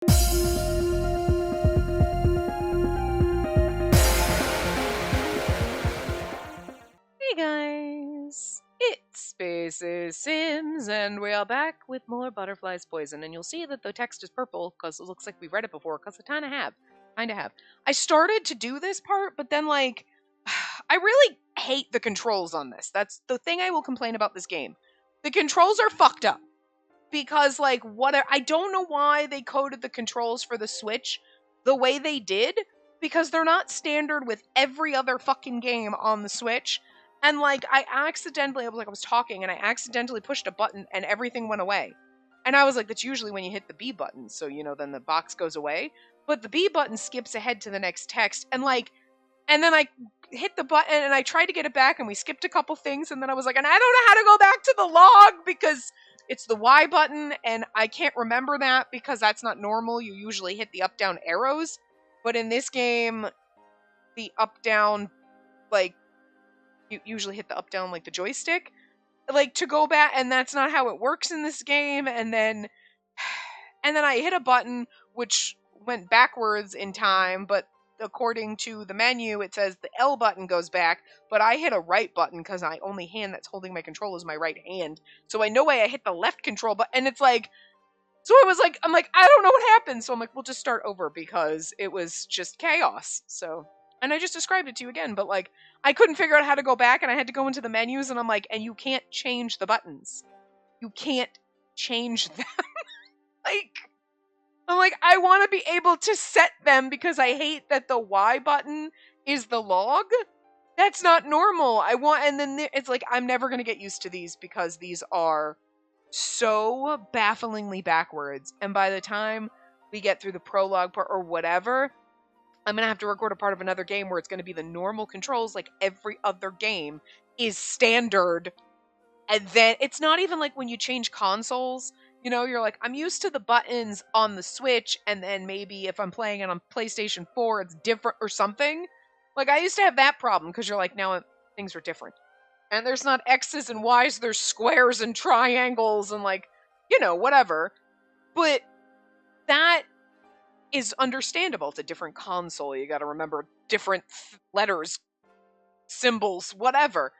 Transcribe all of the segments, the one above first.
Hey guys, it's Spaces Sims, and we are back with more Butterflies Poison. And you'll see that the text is purple because it looks like we've read it before. Because I kind of have. I started to do this part, but then I really hate the controls on this. That's the thing I will complain about this game. The controls are fucked up because I don't know why they coded the controls for the Switch the way they did, because they're not standard with every other fucking game on the Switch. And I was talking and I accidentally pushed a button and everything went away. And I was like, that's usually when you hit the B button, so then the box goes away. But the B button skips ahead to the next text, and then I hit the button and I tried to get it back and we skipped a couple things, and then I was like, and I don't know how to go back to the log because it's the Y button and I can't remember that because that's not normal. You usually hit the up down arrows. But in this game, the up down, you usually hit the up down the joystick, to go back, and that's not how it works in this game. And then I hit a button which went backwards in time, but according to the menu, it says the L button goes back, but I hit a right button because my only hand that's holding my control is my right hand. So no way I hit the left control button, and it's so I'm like, I don't know what happened. So I'm like, we'll just start over because it was just chaos. So, and I just described it to you again, but I couldn't figure out how to go back, and I had to go into the menus, and I'm like, and you can't change the buttons. You can't change them. I'm like, I want to be able to set them because I hate that the Y button is the log. That's not normal. And then it's I'm never going to get used to these because these are so bafflingly backwards. And by the time we get through the prologue part or whatever, I'm going to have to record a part of another game where it's going to be the normal controls like every other game is standard. And then it's not even when you change consoles, you're like, I'm used to the buttons on the Switch, and then maybe if I'm playing it on PlayStation 4, it's different or something. I used to have that problem because you're like, now things are different. And there's not X's and Y's, there's squares and triangles and whatever. But that is understandable. It's a different console. You got to remember different letters, symbols, whatever.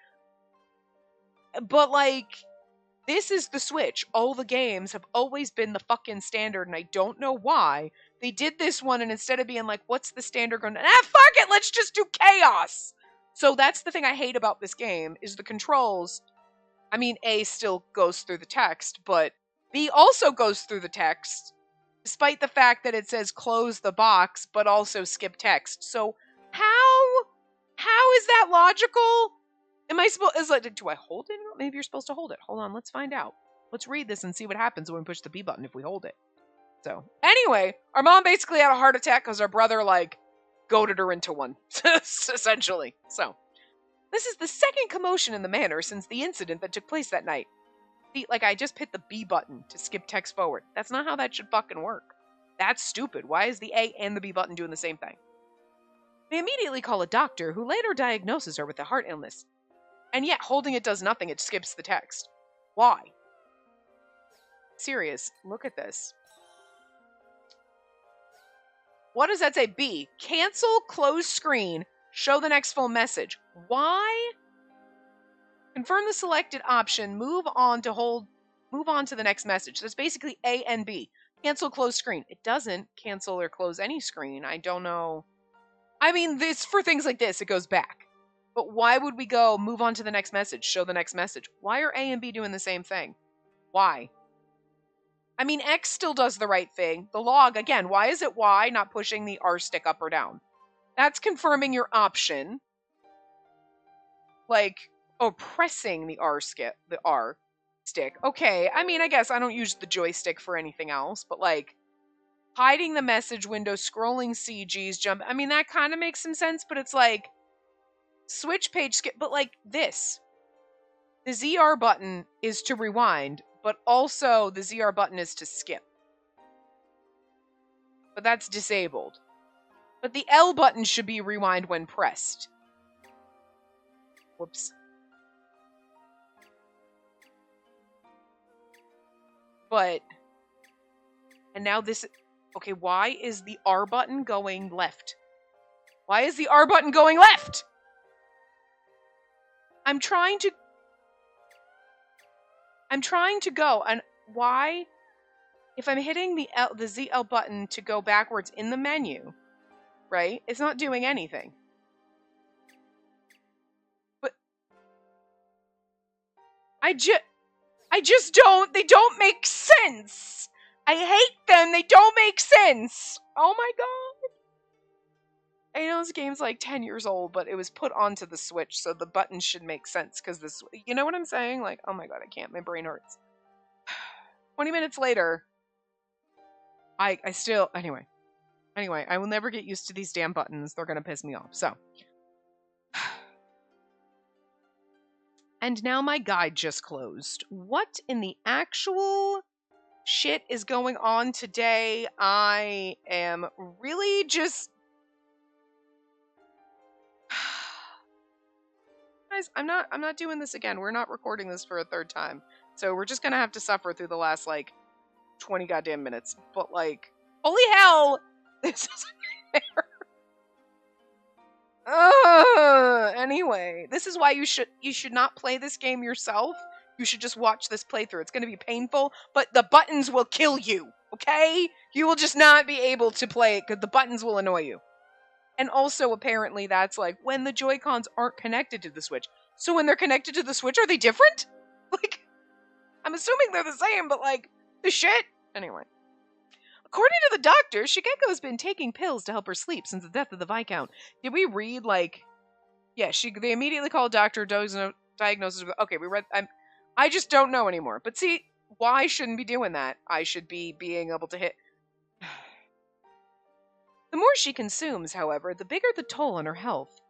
But this is the Switch. All the games have always been the fucking standard, and I don't know why they did this one, and instead of being what's the standard going to... fuck it, let's just do chaos! So that's the thing I hate about this game, is the controls. I mean, A still goes through the text, but B also goes through the text, despite the fact that it says close the box, but also skip text. So how is that logical? Am I supposed... do I hold it? Maybe you're supposed to hold it. Hold on, let's find out. Let's read this and see what happens when we push the B button if we hold it. So, anyway, our mom basically had a heart attack because our brother, goaded her into one, essentially. So, this is the second commotion in the manor since the incident that took place that night. See, I just hit the B button to skip text forward. That's not how that should fucking work. That's stupid. Why is the A and the B button doing the same thing? They immediately call a doctor, who later diagnoses her with a heart illness. And yet, holding it does nothing. It skips the text. Why? Serious. Look at this. What does that say? B. Cancel, close screen, show the next full message. Why? Confirm the selected option, move on to the next message. That's basically A and B. Cancel, close screen. It doesn't cancel or close any screen. I don't know. I mean, this for things like this, it goes back. But why would we go move on to the next message, show the next message? Why are A and B doing the same thing? Why? I mean, X still does the right thing. The log, again, why is it Y not pushing the R stick up or down? That's confirming your option. Pressing the R stick. Okay, I mean, I guess I don't use the joystick for anything else, but hiding the message window, scrolling CGs, jump. I mean, that kind of makes some sense, but it's switch page skip, but this. The ZR button is to rewind, but also the ZR button is to skip. But that's disabled. But the L button should be rewind when pressed. Whoops. But, and now this, Okay, why is the R button going left? Why is the R button going left? I'm trying to go, and why? If I'm hitting the ZL button to go backwards in the menu, right? It's not doing anything. But I just don't, they don't make sense. I hate them. They don't make sense. Oh my god. I know this game's like 10 years old, but it was put onto the Switch, so the buttons should make sense because this, you know what I'm saying? Like, oh my god, I can't. My brain hurts. 20 minutes later, I still, anyway, I will never get used to these damn buttons. They're going to piss me off. So, and now my guide just closed. What in the actual shit is going on today? I am really just... Guys, I'm not doing this again. We're not recording this for a third time. So we're just going to have to suffer through the last, like, 20 goddamn minutes. But, like, holy hell! This is a nightmare. Anyway, this is why you should not play this game yourself. You should just watch this playthrough. It's going to be painful, but the buttons will kill you, okay? You will just not be able to play it because the buttons will annoy you. And also, apparently, that's like when the Joy-Cons aren't connected to the Switch. So when they're connected to the Switch, are they different? Like, I'm assuming they're the same, but like, the shit? Anyway. According to the doctor, Shigeko's been taking pills to help her sleep since the death of the Viscount. Did we read, like... Yeah, they immediately called doctor, diagnosis... Okay, we read... I just don't know anymore. But see, why shouldn't be doing that? I should be being able to hit... The more she consumes, however, the bigger the toll on her health.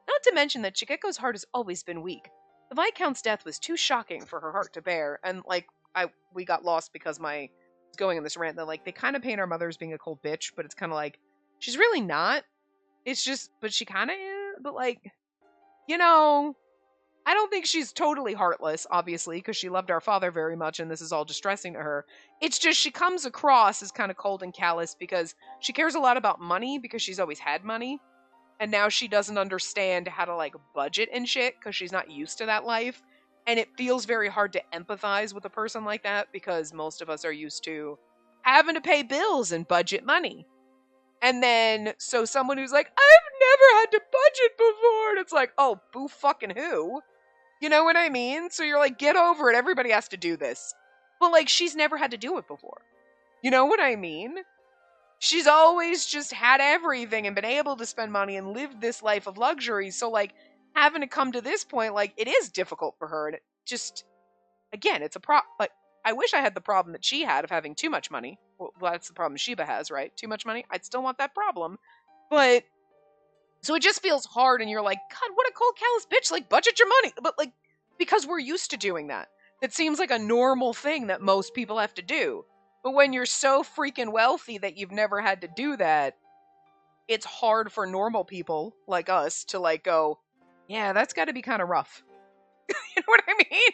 Not to mention that Shigeko's heart has always been weak. The Viscount's death was too shocking for her heart to bear, and, like, we got lost because my... going in this rant that, like, they kind of paint our mother as being a cold bitch, but it's kind of like, she's really not. It's just, but she kind of is, but, like, you know, I don't think she's totally heartless, obviously, because she loved our father very much, and this is all distressing to her. It's just she comes across as kind of cold and callous because she cares a lot about money because she's always had money, and now she doesn't understand how to, like, budget and shit because she's not used to that life, and it feels very hard to empathize with a person like that because most of us are used to having to pay bills and budget money. And then, so someone who's like, I've never had to budget before, and it's like, oh, boo fucking who? You know what I mean? So you're like, get over it. Everybody has to do this. But, like, she's never had to do it before. You know what I mean? She's always just had everything and been able to spend money and live this life of luxury. So, like, having to come to this point, like, it is difficult for her. And it just, again, it's a like, I wish I had the problem that she had of having too much money. Well, that's the problem Sheba has, right? Too much money? I'd still want that problem. But... So it just feels hard, and you're like, God, what a cold, callous bitch, like, budget your money. But, like, because we're used to doing that. It seems like a normal thing that most people have to do. But when you're so freaking wealthy that you've never had to do that, it's hard for normal people like us to, like, go, yeah, that's got to be kind of rough. You know what I mean?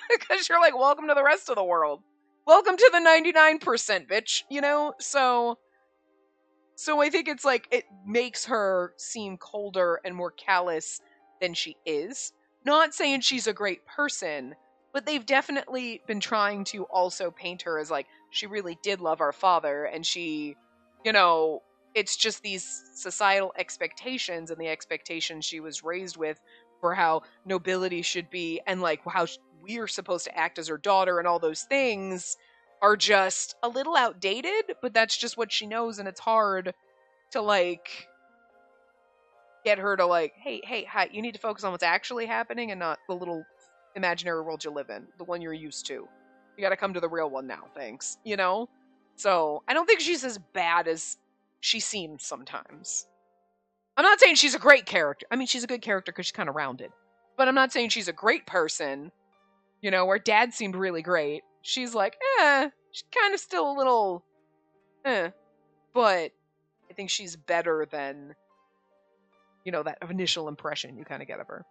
Because you're like, welcome to the rest of the world. Welcome to the 99%, bitch, you know? So I think it's like, it makes her seem colder and more callous than she is. Not saying she's a great person, but they've definitely been trying to also paint her as, like, she really did love our father, and she, you know, it's just these societal expectations and the expectations she was raised with for how nobility should be, and, like, how we're supposed to act as her daughter, and all those things are just a little outdated, but that's just what she knows, and it's hard to, like, get her to, like, hey, you need to focus on what's actually happening and not the little imaginary world you live in, the one you're used to. You gotta come to the real one now, thanks, you know? So, I don't think she's as bad as she seems sometimes. I'm not saying she's a great character. I mean, she's a good character because she's kind of rounded. But I'm not saying she's a great person. You know, where Dad seemed really great. She's like, she's kind of still a little, But I think she's better than, you know, that initial impression you kind of get of her.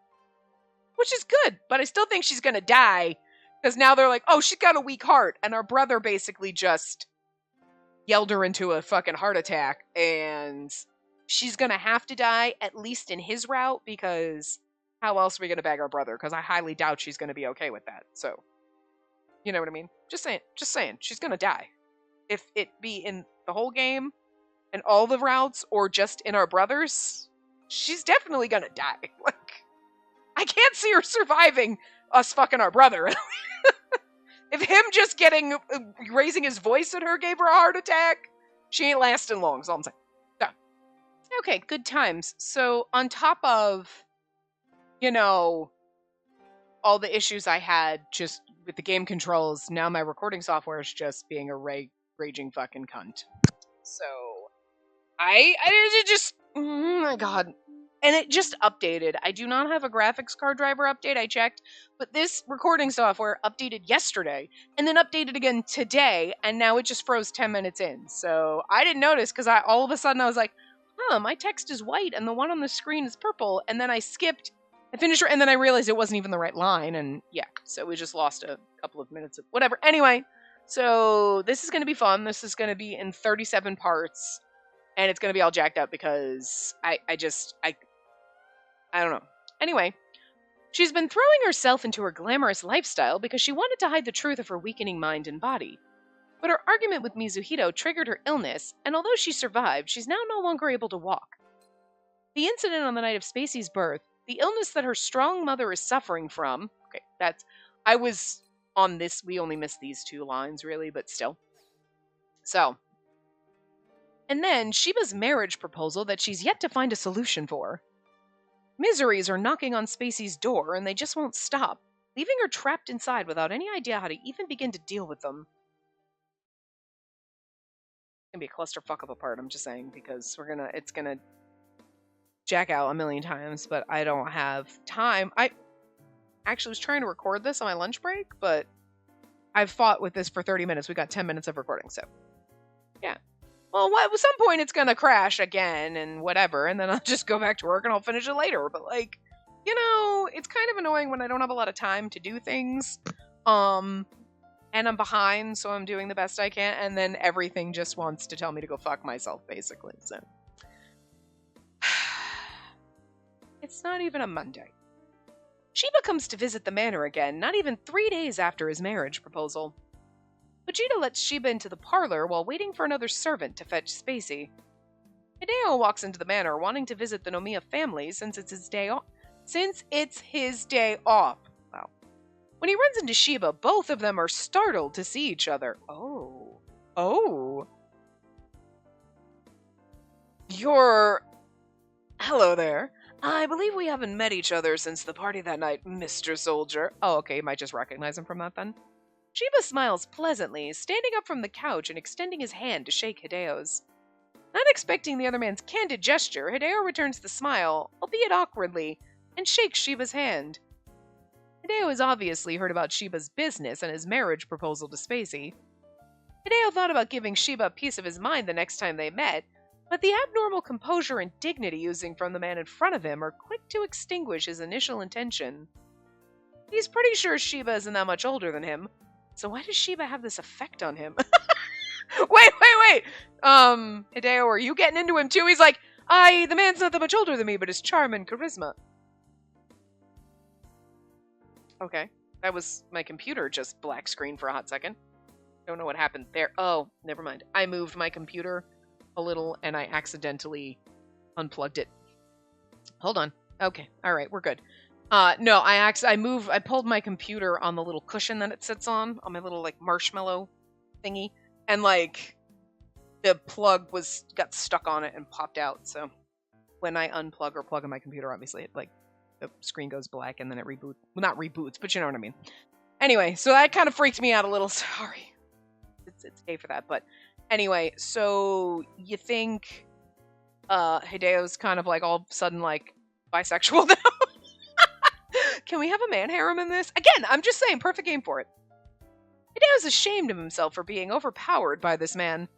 Which is good, but I still think she's gonna die. Because now they're like, oh, she's got a weak heart. And our brother basically just yelled her into a fucking heart attack, and she's gonna have to die, at least in his route, because how else are we gonna bag our brother? Because I highly doubt she's gonna be okay with that. So, you know what I mean? Just saying, she's gonna die. If it be in the whole game, and all the routes, or just in our brothers, she's definitely gonna die. Like, I can't see her surviving us fucking our brother. If him just raising his voice at her gave her a heart attack, she ain't lasting long, is all I'm saying. So, okay, good times. So, on top of, all the issues I had just with the game controls, now my recording software is just being a raging fucking cunt. So, I just, oh my god. And it just updated. I do not have a graphics card driver update, I checked, but this recording software updated yesterday, and then updated again today, and now it just froze 10 minutes in. So I didn't notice, because all of a sudden I was like, my text is white, and the one on the screen is purple, and then I skipped, I finished, and then I realized it wasn't even the right line, and yeah, so we just lost a couple of minutes of whatever. Anyway, so this is going to be fun. This is going to be in 37 parts, and it's going to be all jacked up, because I don't know. Anyway, she's been throwing herself into her glamorous lifestyle because she wanted to hide the truth of her weakening mind and body. But her argument with Mizuhito triggered her illness, and although she survived, she's now no longer able to walk. The incident on the night of Spacey's birth, the illness that her strong mother is suffering from... Okay, I was on this, we only missed these two lines, really, but still. So. And then, Sheba's marriage proposal that she's yet to find a solution for. Miseries are knocking on Spacey's door, and they just won't stop, leaving her trapped inside without any idea how to even begin to deal with them. It's gonna be a clusterfuck of a part, I'm just saying, because it's gonna jack out a million times, but I don't have time. I actually was trying to record this on my lunch break, but I've fought with this for 30 minutes. We got 10 minutes of recording, so yeah. Well, at some point it's gonna crash again and whatever, and then I'll just go back to work and I'll finish it later. But it's kind of annoying when I don't have a lot of time to do things, and I'm behind, so I'm doing the best I can, and then everything just wants to tell me to go fuck myself, basically. So it's not even a Monday. Sheba comes to visit the manor again, not even 3 days after his marriage proposal. Vegeta lets Sheba into the parlor while waiting for another servant to fetch Spacey. Hideo walks into the manor wanting to visit the Nomiya family since it's his day off. Wow. When he runs into Sheba, both of them are startled to see each other. Oh. Hello there. I believe we haven't met each other since the party that night, Mr. Soldier. Oh, okay, you might just recognize him from that then. Sheba smiles pleasantly, standing up from the couch and extending his hand to shake Hideo's. Not expecting the other man's candid gesture, Hideo returns the smile, albeit awkwardly, and shakes Sheba's hand. Hideo has obviously heard about Sheba's business and his marriage proposal to Spacey. Hideo thought about giving Sheba a piece of his mind the next time they met, but the abnormal composure and dignity oozing from the man in front of him are quick to extinguish his initial intention. He's pretty sure Sheba isn't that much older than him, so why does Sheba have this effect on him? Wait. Hideo, are you getting into him too? He's like, the man's not that much older than me, but his charm and charisma. Okay. That was my computer just black screen for a hot second. Don't know what happened there. Oh, never mind. I moved my computer a little and I accidentally unplugged it. Hold on. Okay. All right. We're good. No, I pulled my computer on the little cushion that it sits on my little marshmallow thingy, and the plug got stuck on it and popped out. So when I unplug or plug in my computer, obviously the screen goes black and then it reboots. Well, not reboots, but you know what I mean. Anyway, so that kind of freaked me out a little. Sorry. It's okay for that, but anyway, so you think Hideo's kind of all of a sudden bisexual now? Can we have a man harem in this? Again, I'm just saying, perfect game for it. Hideo's ashamed of himself for being overpowered by this man,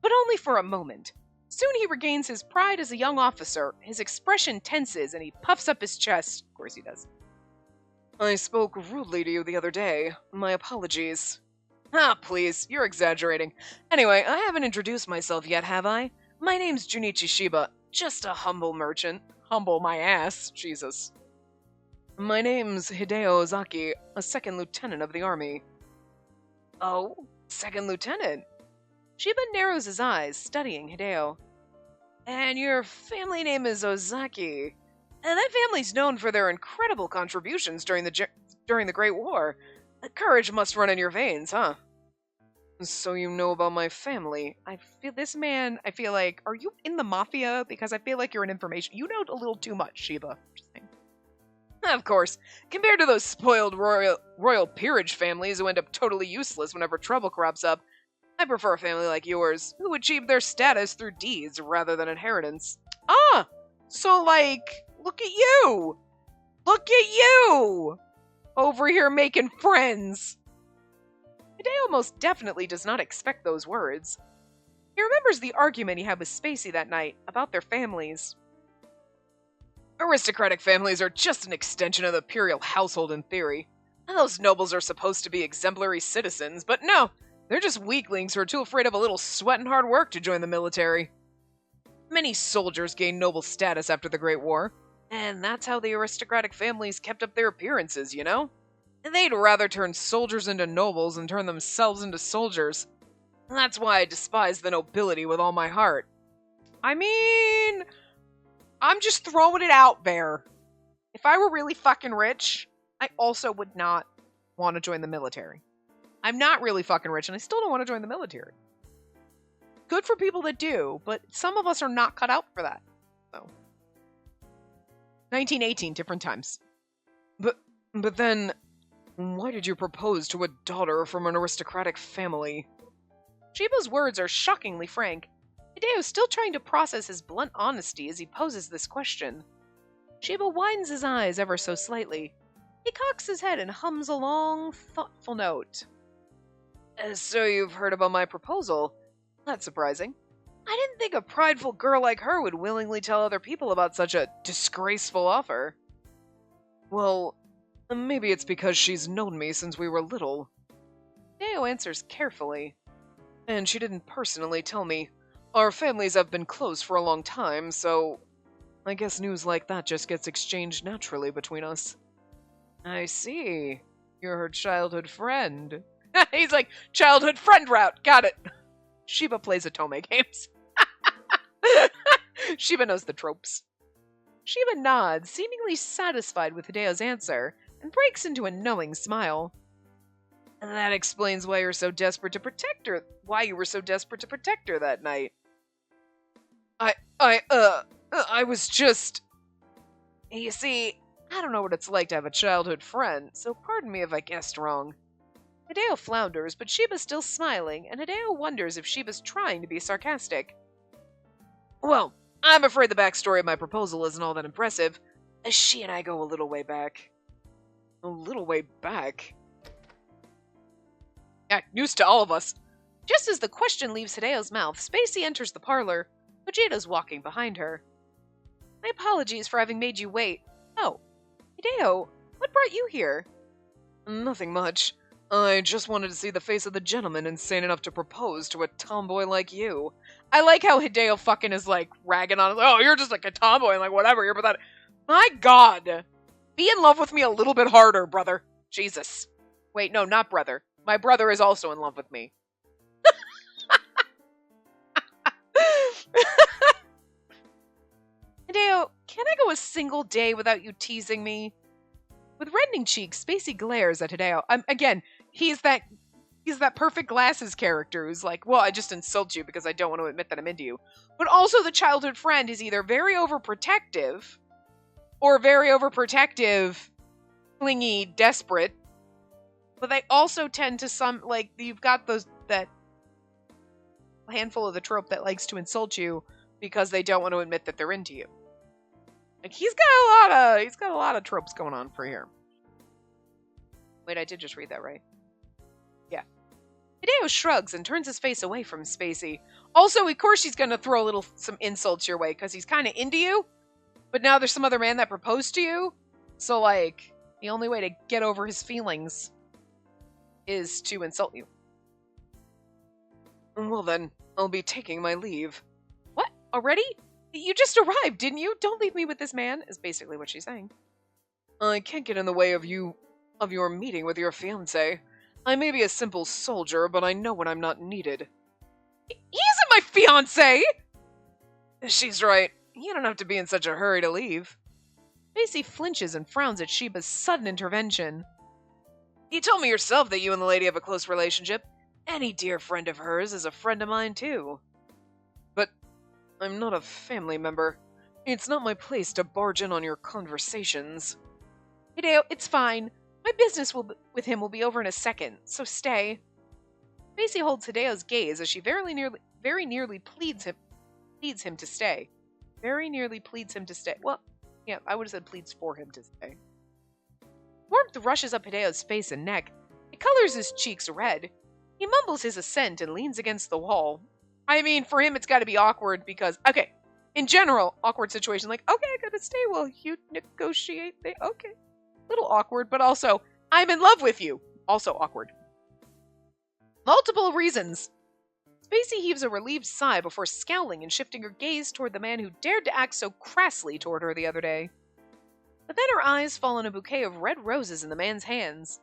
but only for a moment. Soon he regains his pride as a young officer, his expression tenses, and he puffs up his chest. Of course he does. I spoke rudely to you the other day. My apologies. Ah, please, you're exaggerating. Anyway, I haven't introduced myself yet, have I? My name's Junichi Sheba, just a humble merchant. Humble my ass, Jesus. My name's Hideo Ozaki, a second lieutenant of the army. Oh, second lieutenant? Sheba narrows his eyes, studying Hideo. And your family name is Ozaki. And that family's known for their incredible contributions during the Great War. Courage must run in your veins, huh? So you know about my family. I feel like, are you in the mafia? Because I feel like you're an information. You know a little too much, Sheba. Of course, compared to those spoiled royal peerage families who end up totally useless whenever trouble crops up, I prefer a family like yours, who achieve their status through deeds rather than inheritance. Ah! So, like, look at you! Look at you! Over here making friends! Hideo most definitely does not expect those words. He remembers the argument he had with Spacey that night about their families. Aristocratic families are just an extension of the imperial household in theory. And those nobles are supposed to be exemplary citizens, but no, they're just weaklings who are too afraid of a little sweat and hard work to join the military. Many soldiers gained noble status after the Great War, and that's how the aristocratic families kept up their appearances, you know? They'd rather turn soldiers into nobles than turn themselves into soldiers. That's why I despise the nobility with all my heart. I mean, I'm just throwing it out there. If I were really fucking rich, I also would not want to join the military. I'm not really fucking rich, and I still don't want to join the military. Good for people that do, but some of us are not cut out for that. So, 1918, different times. But then, why did you propose to a daughter from an aristocratic family? Sheba's words are shockingly frank. Hideo's still trying to process his blunt honesty as he poses this question. Sheba winds his eyes ever so slightly. He cocks his head and hums a long, thoughtful note. So you've heard about my proposal? That's surprising. I didn't think a prideful girl like her would willingly tell other people about such a disgraceful offer. Well, maybe it's because she's known me since we were little. Hideo answers carefully. And she didn't personally tell me. Our families have been close for a long time, so I guess news like that just gets exchanged naturally between us. I see. You're her childhood friend. He's like, childhood friend route. Got it. Sheba plays Otome games. Sheba knows the tropes. Sheba nods, seemingly satisfied with Hideo's answer, and breaks into a knowing smile. And that explains why you were so desperate to protect her that night. I was just... You see, I don't know what it's like to have a childhood friend, so pardon me if I guessed wrong. Hideo flounders, but Sheba's still smiling, and Hideo wonders if Sheba's trying to be sarcastic. Well, I'm afraid the backstory of my proposal isn't all that impressive. She and I go a little way back. A little way back? Yeah, news to all of us. Just as the question leaves Hideo's mouth, Spacey enters the parlor. Vegeta's walking behind her. My apologies for having made you wait. Oh, Hideo, what brought you here? Nothing much. I just wanted to see the face of the gentleman insane enough to propose to a tomboy like you. I like how Hideo fucking is like ragging on, oh, you're just like a tomboy and like whatever, you're pathetic. My god. Be in love with me a little bit harder, brother. Jesus. Wait, no, not brother. My brother is also in love with me. Hideo, can I go a single day without you teasing me? With reddening cheeks, Spacey glares at Hideo. Again, he's that perfect glasses character who's like, well, I just insult you because I don't want to admit that I'm into you. But also the childhood friend is either very overprotective or very overprotective, clingy, desperate. But they also tend to you've got that handful of the trope that likes to insult you because they don't want to admit that they're into you. Like he's got a lot of tropes going on for here. Wait, I did just read that, right? Yeah. Hideo shrugs and turns his face away from Spacey. Also, of course, he's gonna throw some insults your way because he's kind of into you. But now there's some other man that proposed to you. So, like, the only way to get over his feelings is to insult you. Well then, I'll be taking my leave. What? Already? You just arrived, didn't you? Don't leave me with this man, is basically what she's saying. I can't get in the way of your meeting with your fiancé. I may be a simple soldier, but I know when I'm not needed. He isn't my fiancé! She's right. You don't have to be in such a hurry to leave. Macy flinches and frowns at Sheba's sudden intervention. You told me yourself that you and the lady have a close relationship. Any dear friend of hers is a friend of mine, too. But I'm not a family member. It's not my place to barge in on your conversations. Hideo, it's fine. My business with him will be over in a second, so stay. Macy holds Hideo's gaze as she very nearly pleads him to stay. Very nearly pleads him to stay. Well, yeah, I would have said pleads for him to stay. Warmth rushes up Hideo's face and neck. It colors his cheeks red. He mumbles his assent and leans against the wall. I mean, for him, it's got to be awkward because, okay, in general, awkward situation, like, okay, I gotta stay while you negotiate. Okay. Little awkward, but also, I'm in love with you. Also awkward. Multiple reasons. Spacey heaves a relieved sigh before scowling and shifting her gaze toward the man who dared to act so crassly toward her the other day. But then her eyes fall on a bouquet of red roses in the man's hands.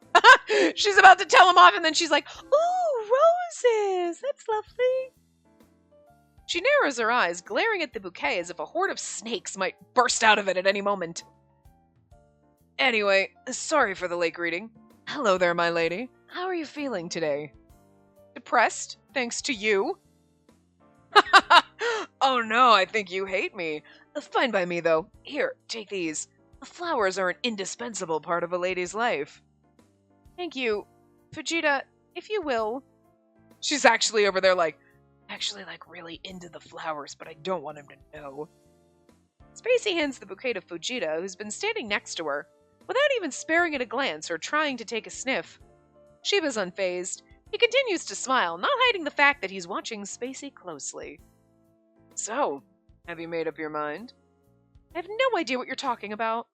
She's about to tell him off, and then she's like, ooh, roses! That's lovely. She narrows her eyes, glaring at the bouquet as if a horde of snakes might burst out of it at any moment. Anyway, sorry for the late greeting. Hello there, my lady. How are you feeling today? Depressed, thanks to you. Oh no, I think you hate me. Fine by me, though. Here, take these. Flowers are an indispensable part of a lady's life. Thank you. Fujita, if you will. She's actually over there really into the flowers, but I don't want him to know. Spacey hands the bouquet to Fujita, who's been standing next to her, without even sparing it a glance or trying to take a sniff. Sheba's unfazed. He continues to smile, not hiding the fact that he's watching Spacey closely. So, have you made up your mind? I have no idea what you're talking about.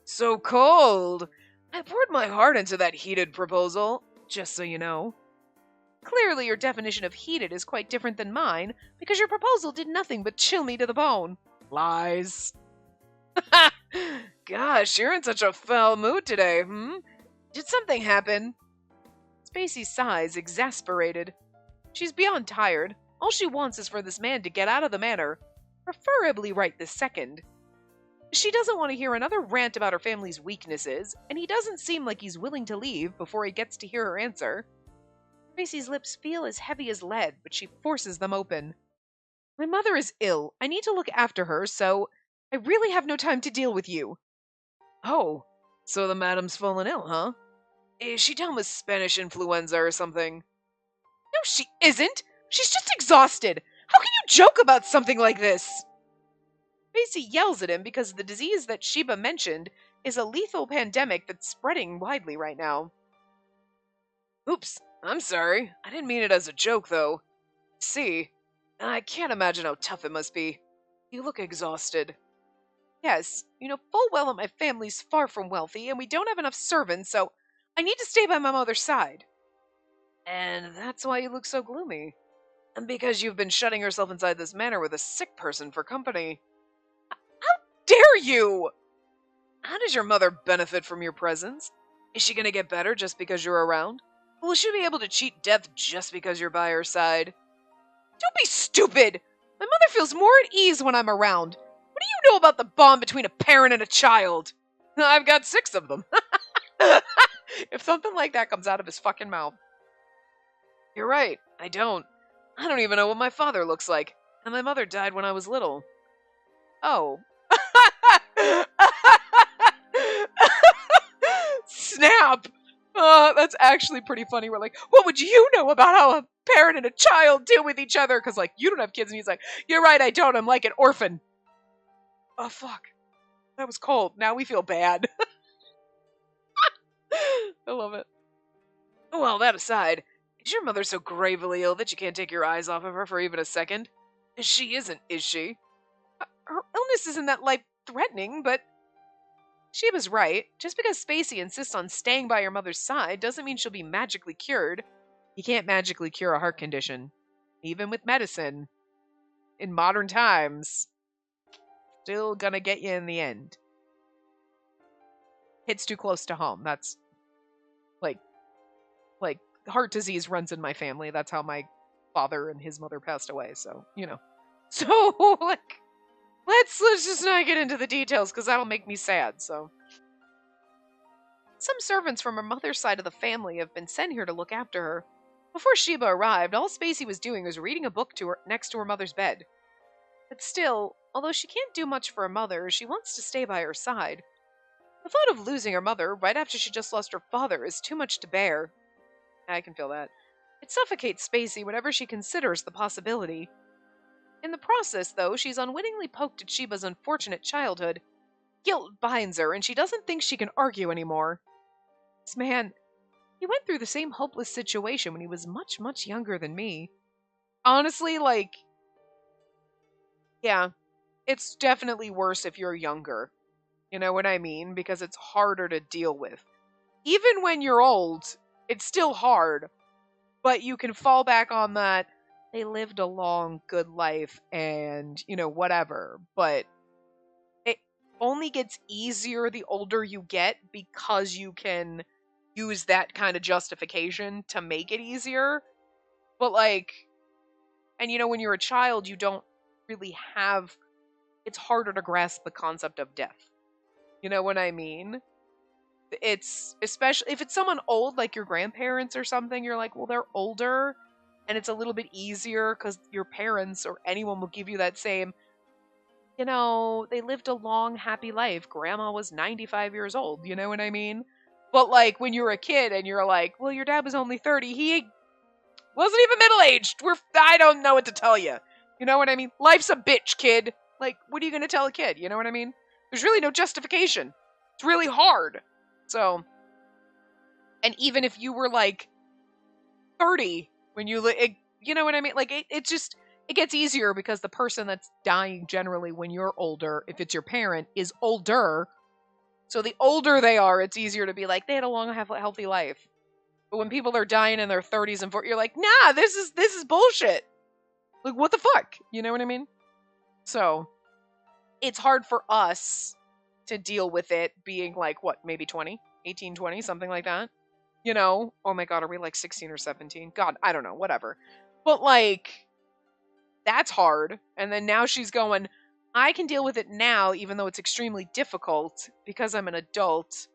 So cold! I poured my heart into that heated proposal, just so you know. Clearly your definition of heated is quite different than mine, because your proposal did nothing but chill me to the bone. Lies. Gosh, you're in such a foul mood today, Did something happen? Spacey sighs, exasperated. She's beyond tired. All she wants is for this man to get out of the manor, preferably right this second. She doesn't want to hear another rant about her family's weaknesses, and he doesn't seem like he's willing to leave before he gets to hear her answer. Tracy's lips feel as heavy as lead, but she forces them open. My mother is ill. I need to look after her, so I really have no time to deal with you. Oh, so the madam's fallen ill, huh? Is she down with Spanish influenza or something? No, she isn't! She's just exhausted! How can you joke about something like this? Spacey yells at him because the disease that Sheba mentioned is a lethal pandemic that's spreading widely right now. Oops, I'm sorry. I didn't mean it as a joke, though. See, I can't imagine how tough it must be. You look exhausted. Yes, you know full well that my family's far from wealthy, and we don't have enough servants, so I need to stay by my mother's side. And that's why you look so gloomy. And because you've been shutting yourself inside this manor with a sick person for company. How dare you! How does your mother benefit from your presence? Is she gonna get better just because you're around? Will she be able to cheat death just because you're by her side? Don't be stupid! My mother feels more at ease when I'm around. What do you know about the bond between a parent and a child? I've got 6 of them. If something like that comes out of his fucking mouth. You're right, I don't. I don't even know what my father looks like. And my mother died when I was little. Oh. Snap! That's actually pretty funny. We're like, what would you know about how a parent and a child deal with each other? Because, like, you don't have kids. And he's like, you're right, I don't. I'm like an orphan. Oh, fuck. That was cold. Now we feel bad. I love it. Well, that aside, is your mother so gravely ill that you can't take your eyes off of her for even a second? She isn't, is she? Her illness isn't that life-threatening, but... Sheba's right. Just because Spacey insists on staying by her mother's side doesn't mean she'll be magically cured. You can't magically cure a heart condition. even with medicine in modern times, still gonna get you in the end. Hits too close to home. That's like like heart disease runs in my family. That's how my father and his mother passed away. So, you know. So like let's just not get into the details because that'll make me sad. So some servants from her mother's side of the family have been sent here to look after her. Before Sheba arrived, all Spacey was doing was reading a book to her next to her mother's bed. But still, although she can't do much for her mother, she wants to stay by her side. The thought of losing her mother right after she just lost her father is too much to bear. I can feel that. It suffocates Spacey whenever she considers the possibility. In the process, though, she's unwittingly poked at Sheba's unfortunate childhood. Guilt binds her, and she doesn't think she can argue anymore. This man, he went through the same hopeless situation when he was much, much younger than me. Honestly, like, yeah, it's definitely worse if you're younger. You know what I mean? Because it's harder to deal with. Even when you're old, it's still hard. But you can fall back on that. They lived a long, good life and, you know, whatever. But it only gets easier the older you get because you can use that kind of justification to make it easier. But, like, and, you know, when you're a child, you don't really have, it's harder to grasp the concept of death. You know what I mean? It's, especially if it's someone old, like your grandparents or something, you're like, well, they're older, and it's a little bit easier because your parents or anyone will give you that same, you know, they lived a long, happy life. Grandma was 95 years old, you know what I mean? But, like, when you're a kid and you're like, well, your dad was only 30, he wasn't even middle-aged. I don't know what to tell you. You know what I mean? Life's a bitch, kid. Like, what are you going to tell a kid? You know what I mean? There's really no justification. It's really hard. So, and even if you were, like, 30 when you know what I mean? Like, it just, it gets easier because the person that's dying generally when you're older, if it's your parent, is older. So the older they are, it's easier to be like, they had a long, healthy life. But when people are dying in their 30s and 40s, you're like, nah, this is bullshit. Like, what the fuck? You know what I mean? So, it's hard for us to deal with it being like, what, maybe 20? 18, 20, something like that? You know? Oh my god, are we like 16 or 17? God, I don't know, whatever. But, like, that's hard. And then now she's going, I can deal with it now, even though it's extremely difficult, because I'm an adult,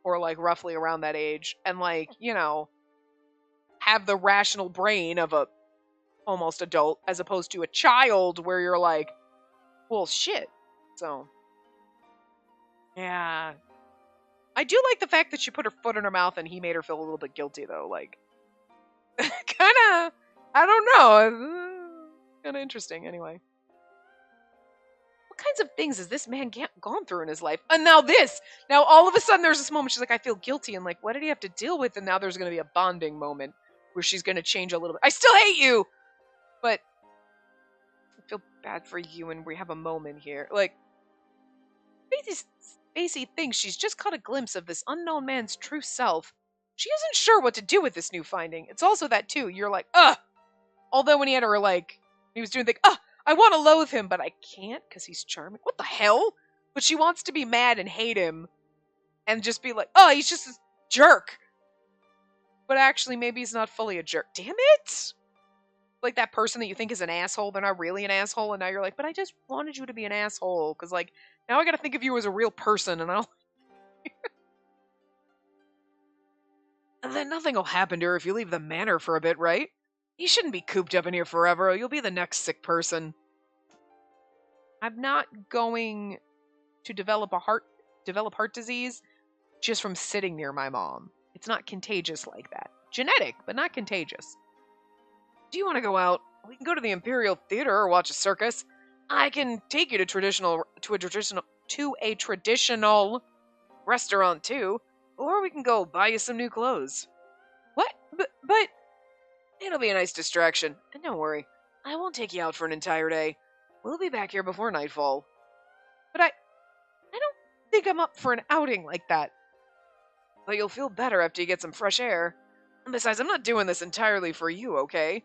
or, like, roughly around that age, and, like, you know, have the rational brain of a almost adult, as opposed to a child where you're like, well, shit. So, yeah. I do like the fact that she put her foot in her mouth and he made her feel a little bit guilty, though. Like, kind of, I don't know. Kind of interesting, anyway. What kinds of things has this man gone through in his life? And now this! Now, all of a sudden, there's this moment, she's like, I feel guilty, and like, what did he have to deal with? And now there's going to be a bonding moment where she's going to change a little bit. I still hate you! But I feel bad for you, and we have a moment here. Like, Spacey thinks she's just caught a glimpse of this unknown man's true self. She isn't sure what to do with this new finding. It's also that, too. You're like, ugh! Although when he had her, like, he was doing the, I want to loathe him, but I can't because he's charming. What the hell? But she wants to be mad and hate him and just be like, oh, he's just a jerk. But actually, maybe he's not fully a jerk. Damn it! Like that person that you think is an asshole, they're not really an asshole, and now you're like, but I just wanted you to be an asshole, because, like, now I gotta think of you as a real person, and I'll... And then nothing will happen to her if you leave the manor for a bit, right? You shouldn't be cooped up in here forever, or you'll be the next sick person. I'm not going to develop heart disease just from sitting near my mom. It's not contagious like that. Genetic, but not contagious. Do you want to go out? We can go to the Imperial Theater or watch a circus. I can take you to a traditional restaurant too, or we can go buy you some new clothes. What? But it'll be a nice distraction, and don't worry, I won't take you out for an entire day. We'll be back here before nightfall. But I don't think I'm up for an outing like that. But you'll feel better after you get some fresh air. And besides, I'm not doing this entirely for you, okay?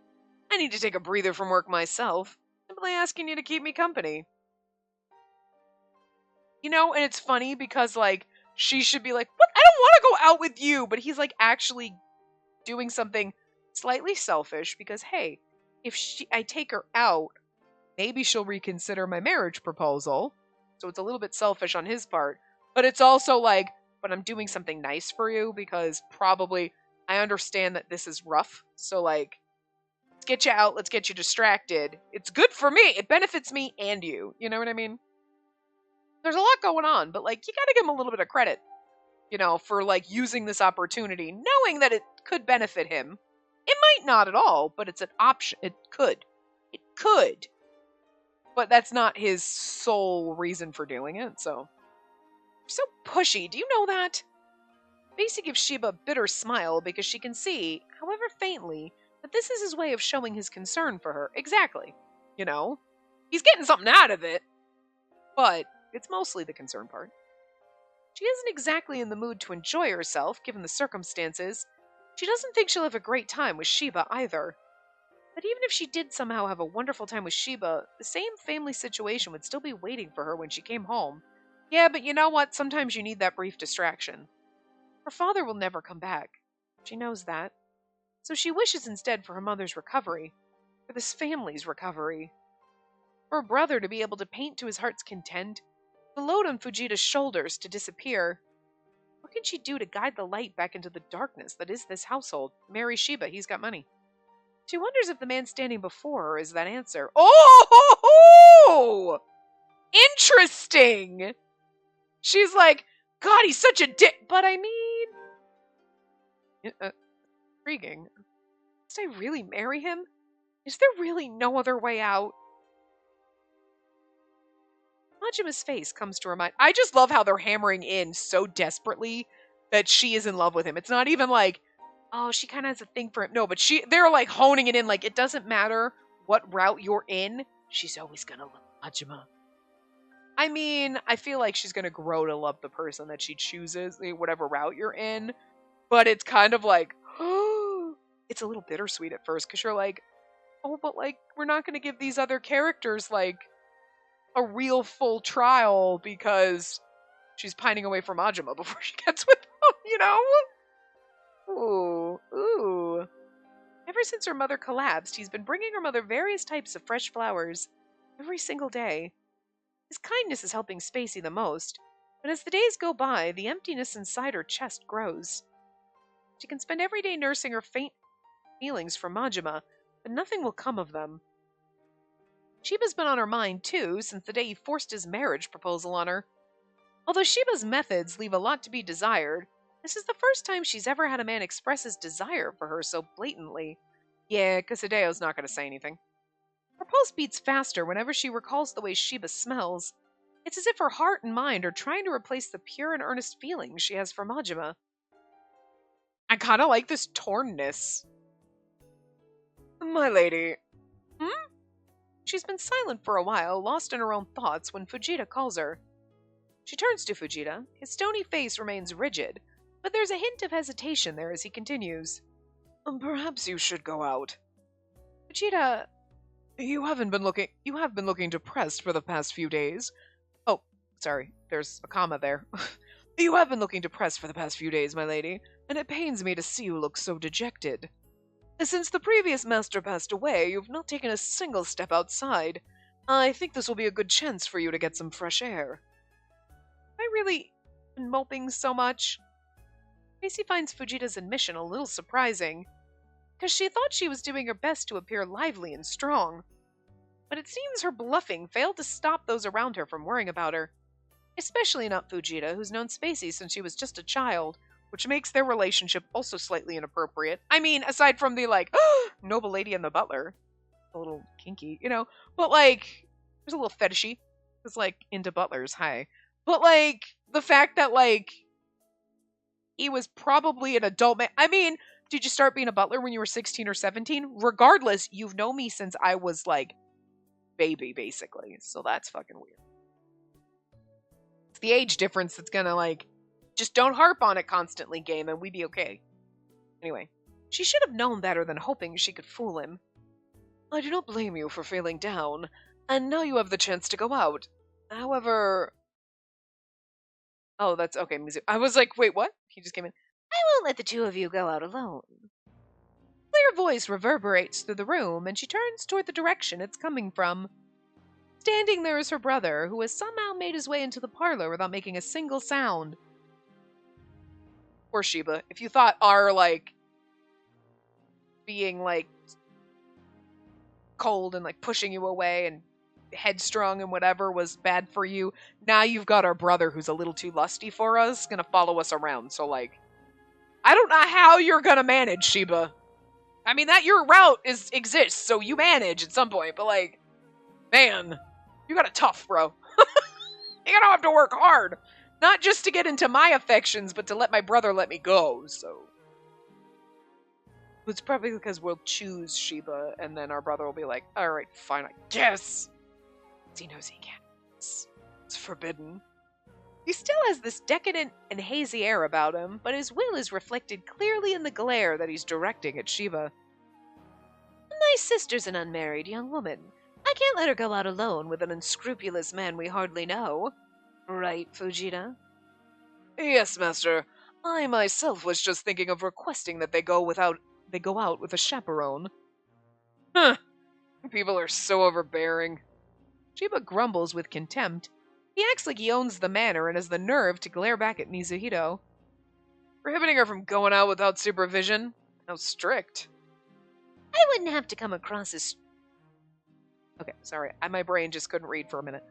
I need to take a breather from work myself. Simply asking you to keep me company. You know, and it's funny because, like, she should be like, what? I don't want to go out with you. But he's, like, actually doing something slightly selfish because, hey, if I take her out, maybe she'll reconsider my marriage proposal. So it's a little bit selfish on his part. But it's also like, but I'm doing something nice for you because probably I understand that this is rough. So, like, let's get you out. Let's get you distracted. It's good for me. It benefits me and you. You know what I mean? There's a lot going on, but, like, you gotta give him a little bit of credit, you know, for, like, using this opportunity, knowing that it could benefit him. It might not at all, but it's an option. It could. It could. But that's not his sole reason for doing it, so. So pushy, do you know that? Macy gives Sheba a bitter smile because she can see, however faintly, that this is his way of showing his concern for her. Exactly. You know? He's getting something out of it, but it's mostly the concern part. She isn't exactly in the mood to enjoy herself, given the circumstances. She doesn't think she'll have a great time with Sheba either. But even if she did somehow have a wonderful time with Sheba, the same family situation would still be waiting for her when she came home. Yeah, but you know what? Sometimes you need that brief distraction. Her father will never come back. She knows that. So she wishes instead for her mother's recovery. For this family's recovery. For her brother to be able to paint to his heart's content. The load on Fujita's shoulders to disappear. What can she do to guide the light back into the darkness that is this household? Marry Sheba, he's got money. She wonders if the man standing before her is that answer. Oh! Interesting! She's like, God, he's such a dick. But I mean... intriguing. Must I really marry him? Is there really no other way out? Majima's face comes to her mind. I just love how they're hammering in so desperately that she is in love with him. It's not even like, oh, she kind of has a thing for him. No, but they're like honing it in. Like, it doesn't matter what route you're in. She's always going to love Majima. I mean, I feel like she's going to grow to love the person that she chooses, whatever route you're in. But it's kind of like, it's a little bittersweet at first because you're like, oh, but like, we're not going to give these other characters like a real full trial because she's pining away from Majima before she gets with him, you know? Ooh. Ever since her mother collapsed, he's been bringing her mother various types of fresh flowers every single day. His kindness is helping Spacey the most, but as the days go by, the emptiness inside her chest grows. She can spend every day nursing her faint feelings for Majima, but nothing will come of them. Sheba's been on her mind, too, since the day he forced his marriage proposal on her. Although Sheba's methods leave a lot to be desired, this is the first time she's ever had a man express his desire for her so blatantly. Yeah, because Hideo's not going to say anything. Her pulse beats faster whenever she recalls the way Sheba smells. It's as if her heart and mind are trying to replace the pure and earnest feelings she has for Majima. I kind of like this tornness. My lady. She's been silent for a while, lost in her own thoughts, when Fujita calls her. She turns to Fujita. His stony face remains rigid, but there's a hint of hesitation there as he continues. Perhaps you should go out. Fujita, you have been looking depressed for the past few days. Oh, sorry, there's a comma there. You have been looking depressed for the past few days, my lady, and it pains me to see you look so dejected. Since the previous master passed away, you've not taken a single step outside. I think this will be a good chance for you to get some fresh air. Have I really been moping so much? Macy finds Fujita's admission a little surprising, because she thought she was doing her best to appear lively and strong. But it seems her bluffing failed to stop those around her from worrying about her. Especially not Fujita, who's known Spacey since she was just a child, which makes their relationship also slightly inappropriate. I mean, aside from the, like, noble lady and the butler. A little kinky, you know? But, like, there's a little fetishy. It's, like, into butlers, hi. But, like, the fact that, like, he was probably an adult man. I mean, did you start being a butler when you were 16 or 17? Regardless, you've known me since I was, like, baby, basically. So that's fucking weird. It's the age difference that's gonna, like, just don't harp on it constantly, game, and we'd be okay. Anyway, she should have known better than hoping she could fool him. I do not blame you for feeling down, and now you have the chance to go out. However... Oh, that's okay, I was like, wait, what? He just came in. I won't let the two of you go out alone. Clear voice reverberates through the room, and she turns toward the direction it's coming from. Standing there is her brother, who has somehow made his way into the parlor without making a single sound. Poor Sheba. If you thought our, being, cold and, pushing you away and headstrong and whatever was bad for you, now you've got our brother who's a little too lusty for us, gonna follow us around. So, I don't know how you're gonna manage, Sheba. I mean, that your route exists, so you manage at some point, but, man, you got it tough, bro. You're gonna have to work hard. Not just to get into my affections, but to let my brother let me go, so. It's probably because we'll choose Sheba, and then our brother will be like, alright, fine, I guess. He knows he can't. It's forbidden. He still has this decadent and hazy air about him, but his will is reflected clearly in the glare that he's directing at Sheba. My sister's an unmarried young woman. I can't let her go out alone with an unscrupulous man we hardly know. Right, Fujita? Yes, master. I myself was just thinking of requesting that they go out with a chaperone. Huh. People are so overbearing. Sheba grumbles with contempt. He acts like he owns the manor and has the nerve to glare back at Mizuhito. Prohibiting her from going out without supervision? How strict. I wouldn't have to come across as... Okay, sorry. My brain just couldn't read for a minute.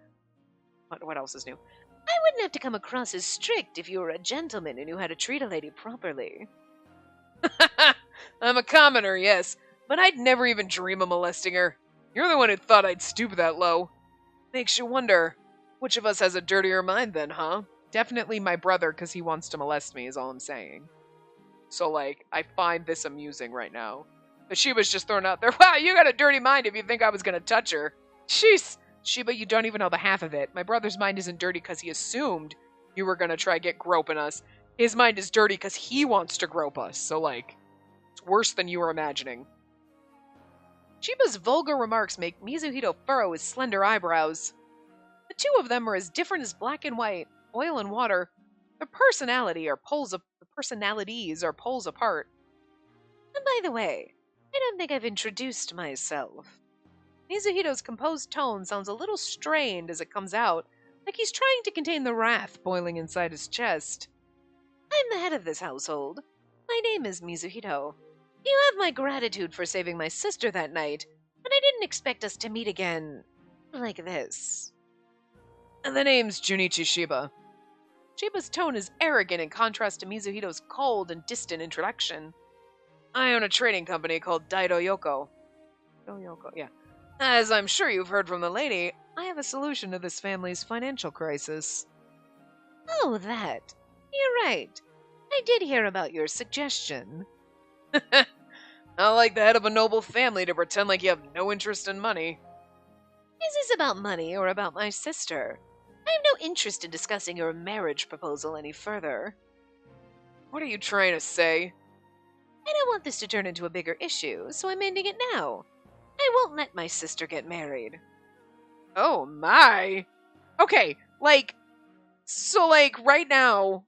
What else is new? I wouldn't have to come across as strict if you were a gentleman and knew how to treat a lady properly. I'm a commoner, yes, but I'd never even dream of molesting her. You're the one who thought I'd stoop that low. Makes you wonder, which of us has a dirtier mind then, huh? Definitely my brother, because he wants to molest me, is all I'm saying. So, I find this amusing right now. But Sheba's just thrown out there, wow, you got a dirty mind if you think I was going to touch her. Jeez, Sheba, you don't even know the half of it. My brother's mind isn't dirty because he assumed you were going to try get groping us. His mind is dirty because he wants to grope us. So, it's worse than you were imagining. Sheba's vulgar remarks make Mizuhito furrow his slender eyebrows. The two of them are as different as black and white, oil and water. Their personalities are poles apart. And by the way, I don't think I've introduced myself. Mizuhito's composed tone sounds a little strained as it comes out, like he's trying to contain the wrath boiling inside his chest. I'm the head of this household. My name is Mizuhito. You have my gratitude for saving my sister that night, but I didn't expect us to meet again like this. And the name's Junichi Sheba. Sheba's tone is arrogant in contrast to Mizuhito's cold and distant introduction. I own a trading company called Daido Yoko. Yeah. As I'm sure you've heard from the lady, I have a solution to this family's financial crisis. Oh, that. You're right. I did hear about your suggestion. Not like the head of a noble family to pretend like you have no interest in money. Is this about money or about my sister? I have no interest in discussing your marriage proposal any further. What are you trying to say? I don't want this to turn into a bigger issue, so I'm ending it now. I won't let my sister get married. Oh my. Okay, right now,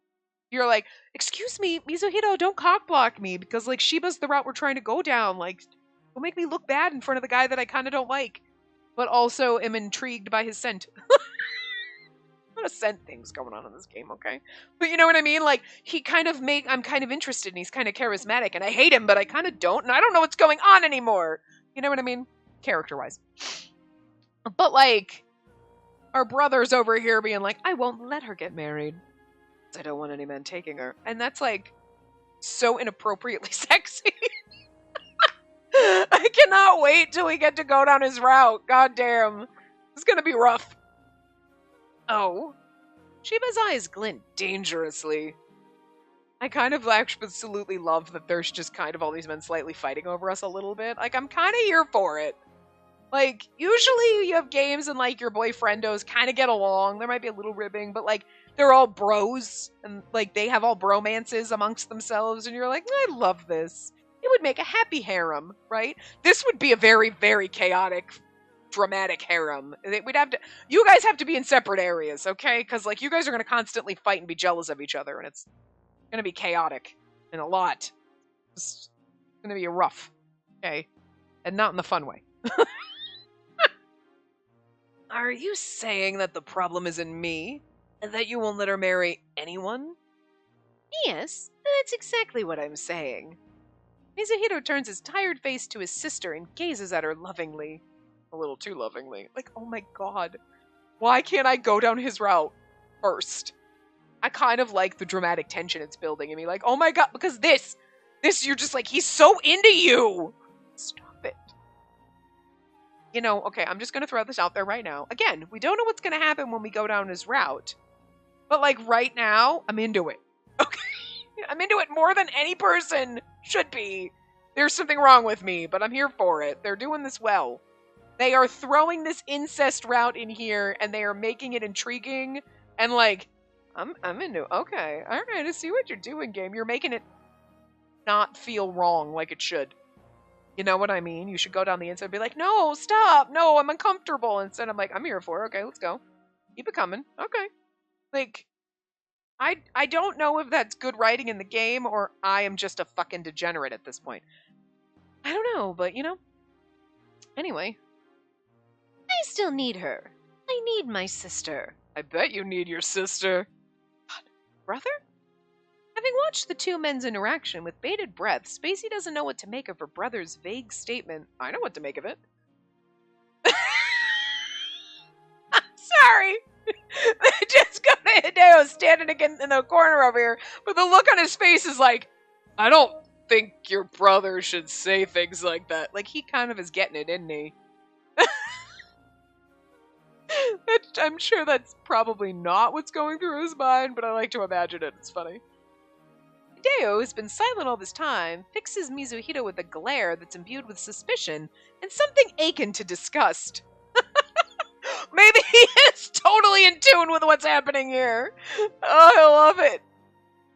you're like, excuse me, Mizuhito, don't cockblock me, because, Sheba's the route we're trying to go down. Don't make me look bad in front of the guy that I kind of don't like, but also am intrigued by his scent. A lot of scent things going on in this game, okay? But you know what I mean? I'm kind of interested, and he's kind of charismatic, and I hate him, but I kind of don't, and I don't know what's going on anymore. You know what I mean? Character-wise. But, our brother's over here being like, I won't let her get married. I don't want any men taking her. And that's, so inappropriately sexy. I cannot wait till we get to go down his route. God damn. It's gonna be rough. Oh. Sheba's eyes glint dangerously. I kind of absolutely love that there's just kind of all these men slightly fighting over us a little bit. I'm kind of here for it. Usually you have games and, your boyfriendos kind of get along. There might be a little ribbing, but, they're all bros. And, they have all bromances amongst themselves. And you're like, I love this. It would make a happy harem, right? This would be a very, very chaotic, dramatic harem. You guys have to be in separate areas, okay? Because, like, you guys are going to constantly fight and be jealous of each other, and it's going to be chaotic and a lot. It's going to be rough, okay? And not in the fun way. Are you saying that the problem is in me? And that you won't let her marry anyone? Yes, that's exactly what I'm saying. Mizuhito turns his tired face to his sister and gazes at her lovingly. A little too lovingly. Like, oh my god. Why can't I go down his route first? I kind of like the dramatic tension it's building in me. Like, oh my god, because this, you're just like, he's so into you. Stop it. You know, okay, I'm just going to throw this out there right now. Again, we don't know what's going to happen when we go down his route. But, like, right now, I'm into it. Okay? I'm into it more than any person should be. There's something wrong with me, but I'm here for it. They're doing this well. They are throwing this incest route in here, and they are making it intriguing. And, like, I'm into it. Okay, all right, I see what you're doing, game. You're making it not feel wrong like it should. You know what I mean? You should go down the inside and be like, no, stop. No, I'm uncomfortable. Instead, I'm like, I'm here for it. Okay, let's go. Keep it coming. Okay. Like, I don't know if that's good writing in the game or I am just a fucking degenerate at this point. I don't know, but, you know. Anyway. I still need her. I need my sister. I bet you need your sister. What? Brother? Having watched the two men's interaction with bated breath, Spacey doesn't know what to make of her brother's vague statement. I know what to make of it. Sorry. Just go to Hideo standing again in the corner over here, but the look on his face is like, I don't think your brother should say things like that. Like, he kind of is getting it, isn't he? I'm sure that's probably not what's going through his mind, but I like to imagine it. It's funny. Hideo, who's been silent all this time, fixes Mizuhito with a glare that's imbued with suspicion and something akin to disgust. Maybe he is totally in tune with what's happening here. Oh, I love it.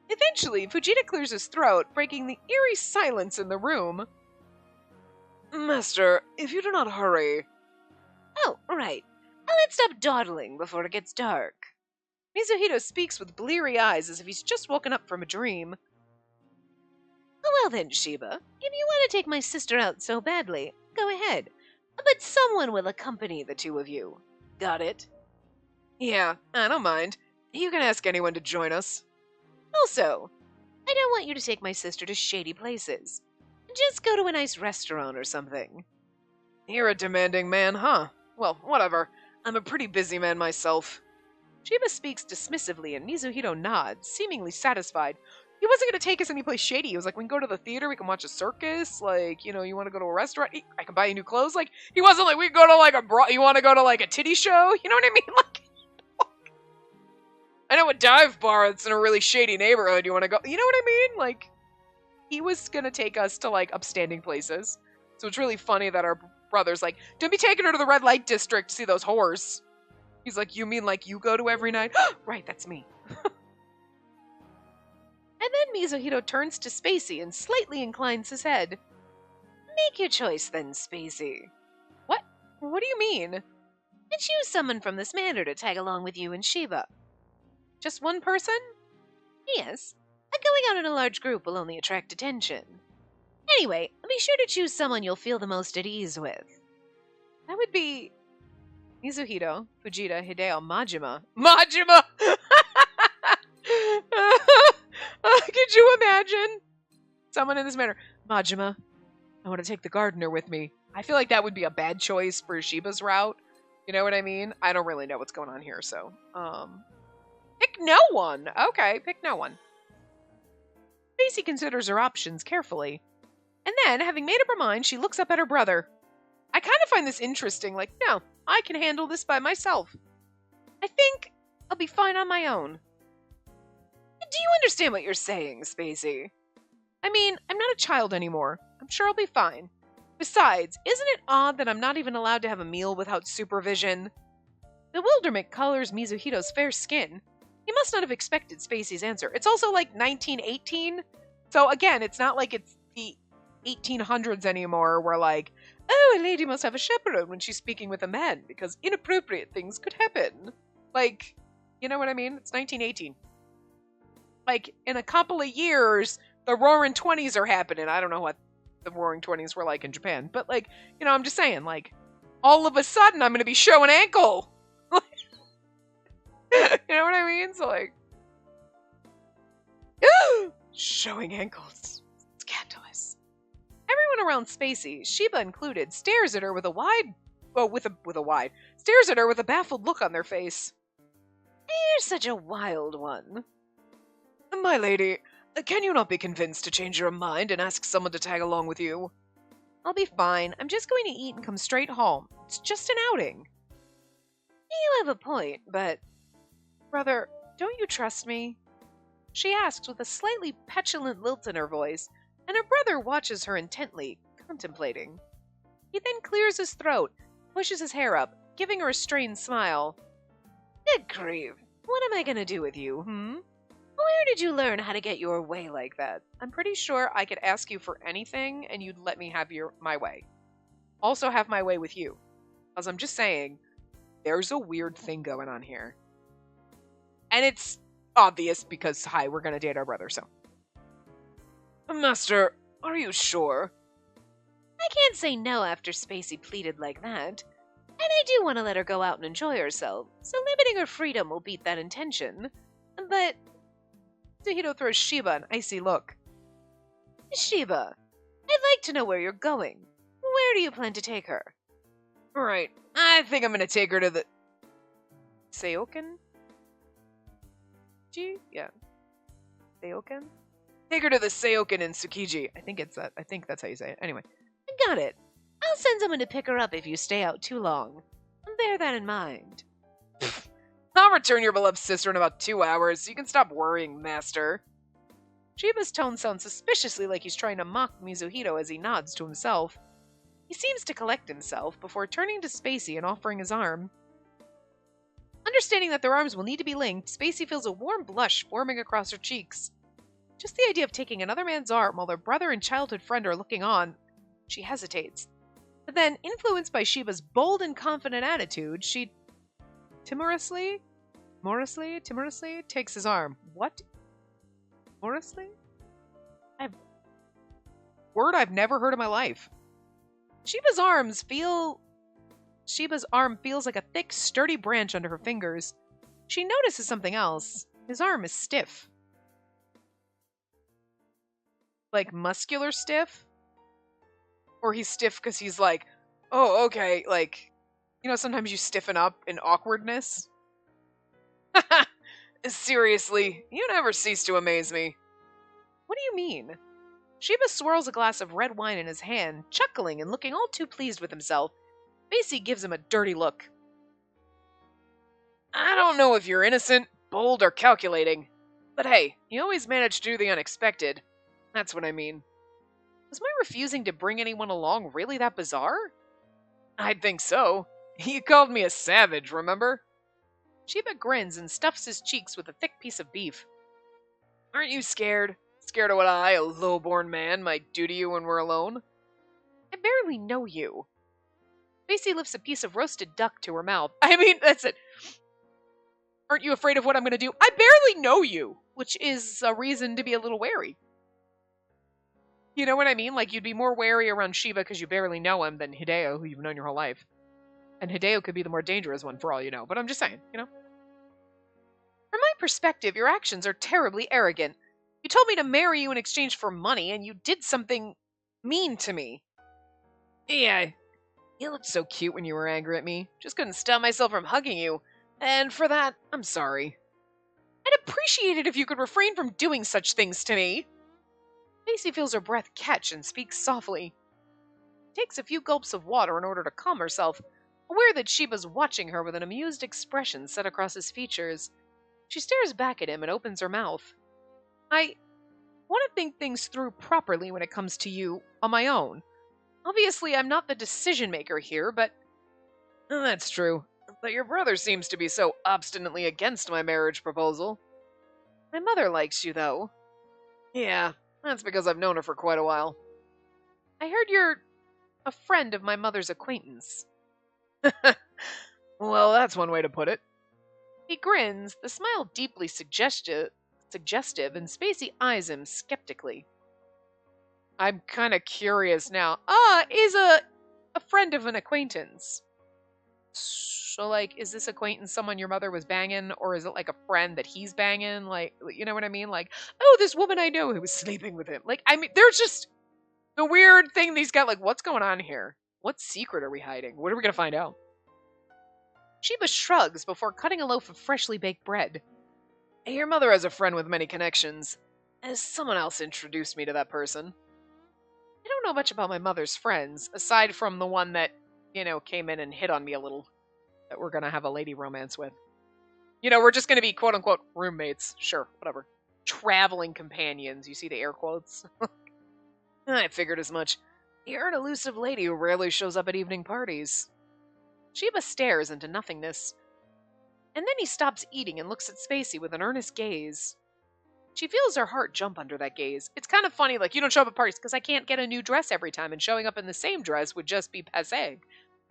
Eventually, Fujita clears his throat, breaking the eerie silence in the room. Master, if you do not hurry... Oh, right. Let's stop dawdling before it gets dark. Mizuhito speaks with bleary eyes as if he's just woken up from a dream. Well then, Sheba, if you want to take my sister out so badly, go ahead. But someone will accompany the two of you. Got it? Yeah, I don't mind. You can ask anyone to join us. Also, I don't want you to take my sister to shady places. Just go to a nice restaurant or something. You're a demanding man, huh? Well, whatever. I'm a pretty busy man myself. Sheba speaks dismissively and Mizuhito nods, seemingly satisfied. He wasn't going to take us anyplace shady. He was like, we can go to the theater, we can watch a circus, like, you know, you want to go to a restaurant, I can buy you new clothes. Like, he wasn't like, we can go to like you want to go to like a titty show? You know what I mean? Like, I know a dive bar that's in a really shady neighborhood, you want to go, you know what I mean? Like, he was going to take us to like upstanding places. So it's really funny that our brother's like, don't be taking her to the red light district to see those whores. He's like, you mean like you go to every night? Right, that's me. And then Mizuhito turns to Spacey and slightly inclines his head. Make your choice then, Spacey. What? What do you mean? And choose someone from this manor to tag along with you and Sheba. Just one person? Yes. Going out in a large group will only attract attention. Anyway, be sure to choose someone you'll feel the most at ease with. That would be... Mizuhito, Fujita, Hideo, Majima. Majima! Could you imagine? Someone in this manner. Majima, I want to take the gardener with me. I feel like that would be a bad choice for Sheba's route. You know what I mean? I don't really know what's going on here, so... Pick no one! Okay, pick no one. Spacey considers her options carefully. And then, having made up her mind, she looks up at her brother. I kind of find this interesting. Like, no, I can handle this by myself. I think I'll be fine on my own. Do you understand what you're saying, Spacey? I mean, I'm not a child anymore. I'm sure I'll be fine. Besides, isn't it odd that I'm not even allowed to have a meal without supervision? Bewilderment colors Mizuhito's fair skin. He must not have expected Spacey's answer. It's also like 1918. So again, it's not like it's the 1800s anymore where like, oh, a lady must have a chaperone when she's speaking with a man because inappropriate things could happen. Like, you know what I mean? It's 1918. Like, in a couple of years, the roaring 20s are happening. I don't know what the roaring 20s were like in Japan, but like, you know, I'm just saying, like, all of a sudden I'm going to be showing ankle. You know what I mean? So like, showing ankles. Scandalous. Everyone around Spacey, Sheba included, stares at her with a stares at her with a baffled look on their face. You're such a wild one. My lady, can you not be convinced to change your mind and ask someone to tag along with you? I'll be fine. I'm just going to eat and come straight home. It's just an outing. You have a point, but... Brother, don't you trust me? She asks with a slightly petulant lilt in her voice, and her brother watches her intently, contemplating. He then clears his throat, pushes his hair up, giving her a strained smile. Good grief, what am I gonna do with you, Where did you learn how to get your way like that? I'm pretty sure I could ask you for anything, and you'd let me have my way. Also have my way with you. Because I'm just saying, there's a weird thing going on here. And it's obvious because, hi, we're gonna date our brother, so. Master, are you sure? I can't say no after Spacey pleaded like that. And I do want to let her go out and enjoy herself, so limiting her freedom will beat that intention. But... Suitor throws Sheba an icy look. Sheba, I'd like to know where you're going. Where do you plan to take her? Right, I think I'm gonna take her to the... Seoken? Yeah. Seoken? Take her to the Seoken in Tsukiji. I think that's how you say it. Anyway. I got it. I'll send someone to pick her up if you stay out too long. Bear that in mind. I'll return your beloved sister in about 2 hours, so you can stop worrying, master. Sheba's tone sounds suspiciously like he's trying to mock Mizuhito as he nods to himself. He seems to collect himself before turning to Spacey and offering his arm. Understanding that their arms will need to be linked, Spacey feels a warm blush forming across her cheeks. Just the idea of taking another man's arm while their brother and childhood friend are looking on, she hesitates. But then, influenced by Sheba's bold and confident attitude, she timorously takes his arm. What? Timorously? Word I've never heard in my life. Sheba's arm feels like a thick, sturdy branch under her fingers. She notices something else. His arm is stiff. Like, muscular stiff? Or he's stiff because he's like, oh, okay, like, you know, sometimes you stiffen up in awkwardness. Seriously, you never cease to amaze me. What do you mean? Sheba swirls a glass of red wine in his hand, chuckling and looking all too pleased with himself. Spacey gives him a dirty look. I don't know if you're innocent, bold, or calculating, but hey, you always manage to do the unexpected. That's what I mean. Was my refusing to bring anyone along really that bizarre? I'd think so. You called me a savage, remember? Sheba grins and stuffs his cheeks with a thick piece of beef. Aren't you scared? Scared of what I, a low-born man, might do to you when we're alone? I barely know you. Spacey lifts a piece of roasted duck to her mouth. I mean, that's it. Aren't you afraid of what I'm going to do? I barely know you, which is a reason to be a little wary. You know what I mean? Like, you'd be more wary around Sheba because you barely know him than Hideo, who you've known your whole life. And Hideo could be the more dangerous one for all you know, but I'm just saying, you know? From my perspective, your actions are terribly arrogant. You told me to marry you in exchange for money, and you did something mean to me. Yeah, you looked so cute when you were angry at me. Just couldn't stop myself from hugging you. And for that, I'm sorry. I'd appreciate it if you could refrain from doing such things to me. Spacey feels her breath catch and speaks softly. She takes a few gulps of water in order to calm herself, aware that Sheba's watching her with an amused expression set across his features. She stares back at him and opens her mouth. I want to think things through properly when it comes to you on my own. Obviously, I'm not the decision maker here, but... That's true. But your brother seems to be so obstinately against my marriage proposal. My mother likes you, though. Yeah, that's because I've known her for quite a while. I heard you're a friend of my mother's acquaintance. Well, that's one way to put it. He grins, the smile deeply suggestive, and Spacey eyes him skeptically. I'm kind of curious now. Is a friend of an acquaintance. So, like, is this acquaintance someone your mother was banging, or is it like a friend that he's banging? Like, you know what I mean? Like, oh, this woman I know who was sleeping with him. Like, I mean, there's just the weird thing these got. Like, what's going on here? What secret are we hiding? What are we gonna find out? Sheba shrugs before cutting a loaf of freshly baked bread. Your mother has a friend with many connections. As someone else introduced me to that person. I don't know much about my mother's friends, aside from the one that, came in and hit on me a little, that we're gonna have a lady romance with. We're just gonna be quote-unquote roommates. Sure, whatever. Traveling companions. You see the air quotes? I figured as much. You're an elusive lady who rarely shows up at evening parties. Sheba stares into nothingness. And then he stops eating and looks at Spacey with an earnest gaze. She feels her heart jump under that gaze. It's kind of funny, like, you don't show up at parties because I can't get a new dress every time, and showing up in the same dress would just be passé.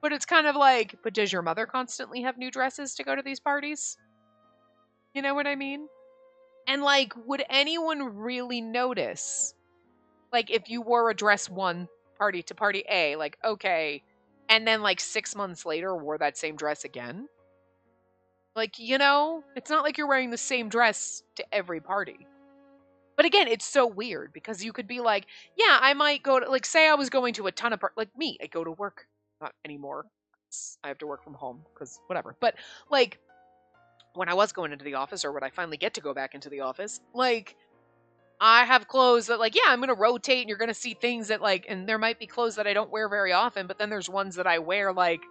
But it's kind of like, but does your mother constantly have new dresses to go to these parties? You know what I mean? And, like, would anyone really notice? Like, if you wore a dress one party to party A, like, okay, and then, like, 6 months later wore that same dress again? Like, it's not like you're wearing the same dress to every party. But again, it's so weird because you could be like, yeah, I might go to, like, say I was going to a ton of, like me, I go to work. Not anymore. I have to work from home because whatever. But, like, when I was going into the office, or when I finally get to go back into the office, like, I have clothes that, like, yeah, I'm going to rotate and you're going to see things that, like, and there might be clothes that I don't wear very often, but then there's ones that I wear, like,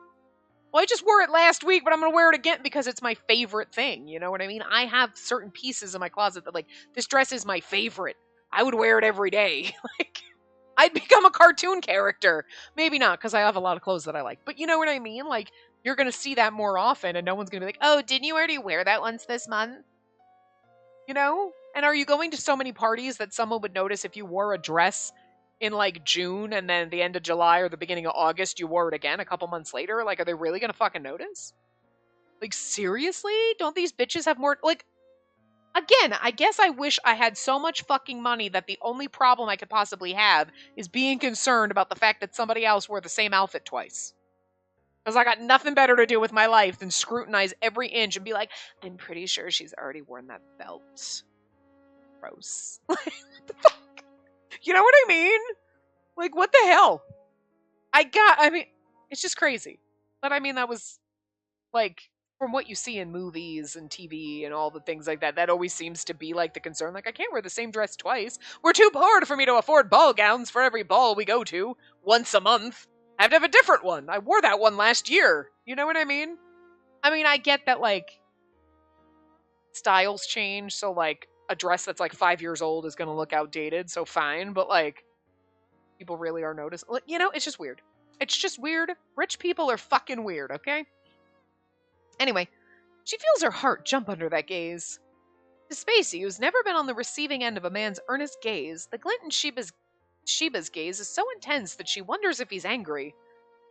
well, I just wore it last week, but I'm going to wear it again because it's my favorite thing. You know what I mean? I have certain pieces in my closet that, like, this dress is my favorite. I would wear it every day. Like, I'd become a cartoon character. Maybe not, because I have a lot of clothes that I like. But you know what I mean? Like, you're going to see that more often, and no one's going to be like, oh, didn't you already wear that once this month? You know? And are you going to so many parties that someone would notice if you wore a dress in, like, June, and then the end of July or the beginning of August, you wore it again a couple months later? Like, are they really gonna fucking notice? Like, seriously? Don't these bitches have more, like, again, I guess I wish I had so much fucking money that the only problem I could possibly have is being concerned about the fact that somebody else wore the same outfit twice. Because I got nothing better to do with my life than scrutinize every inch and be like, I'm pretty sure she's already worn that belt. Gross. What the fuck? You know what I mean? Like, what the hell? I mean, it's just crazy. But I mean, that was, like, from what you see in movies and TV and all the things like that, that always seems to be, like, the concern. Like, I can't wear the same dress twice. We're too poor for me to afford ball gowns for every ball we go to once a month. I have to have a different one. I wore that one last year. You know what I mean? I mean, I get that, like, styles change, so, like, a dress that's, like, 5 years old is going to look outdated, so fine, but, like, people really are noticing. It's just weird. It's just weird. Rich people are fucking weird, okay? Anyway, she feels her heart jump under that gaze. To Spacey, who's never been on the receiving end of a man's earnest gaze, the glint in Sheba's gaze is so intense that she wonders if he's angry.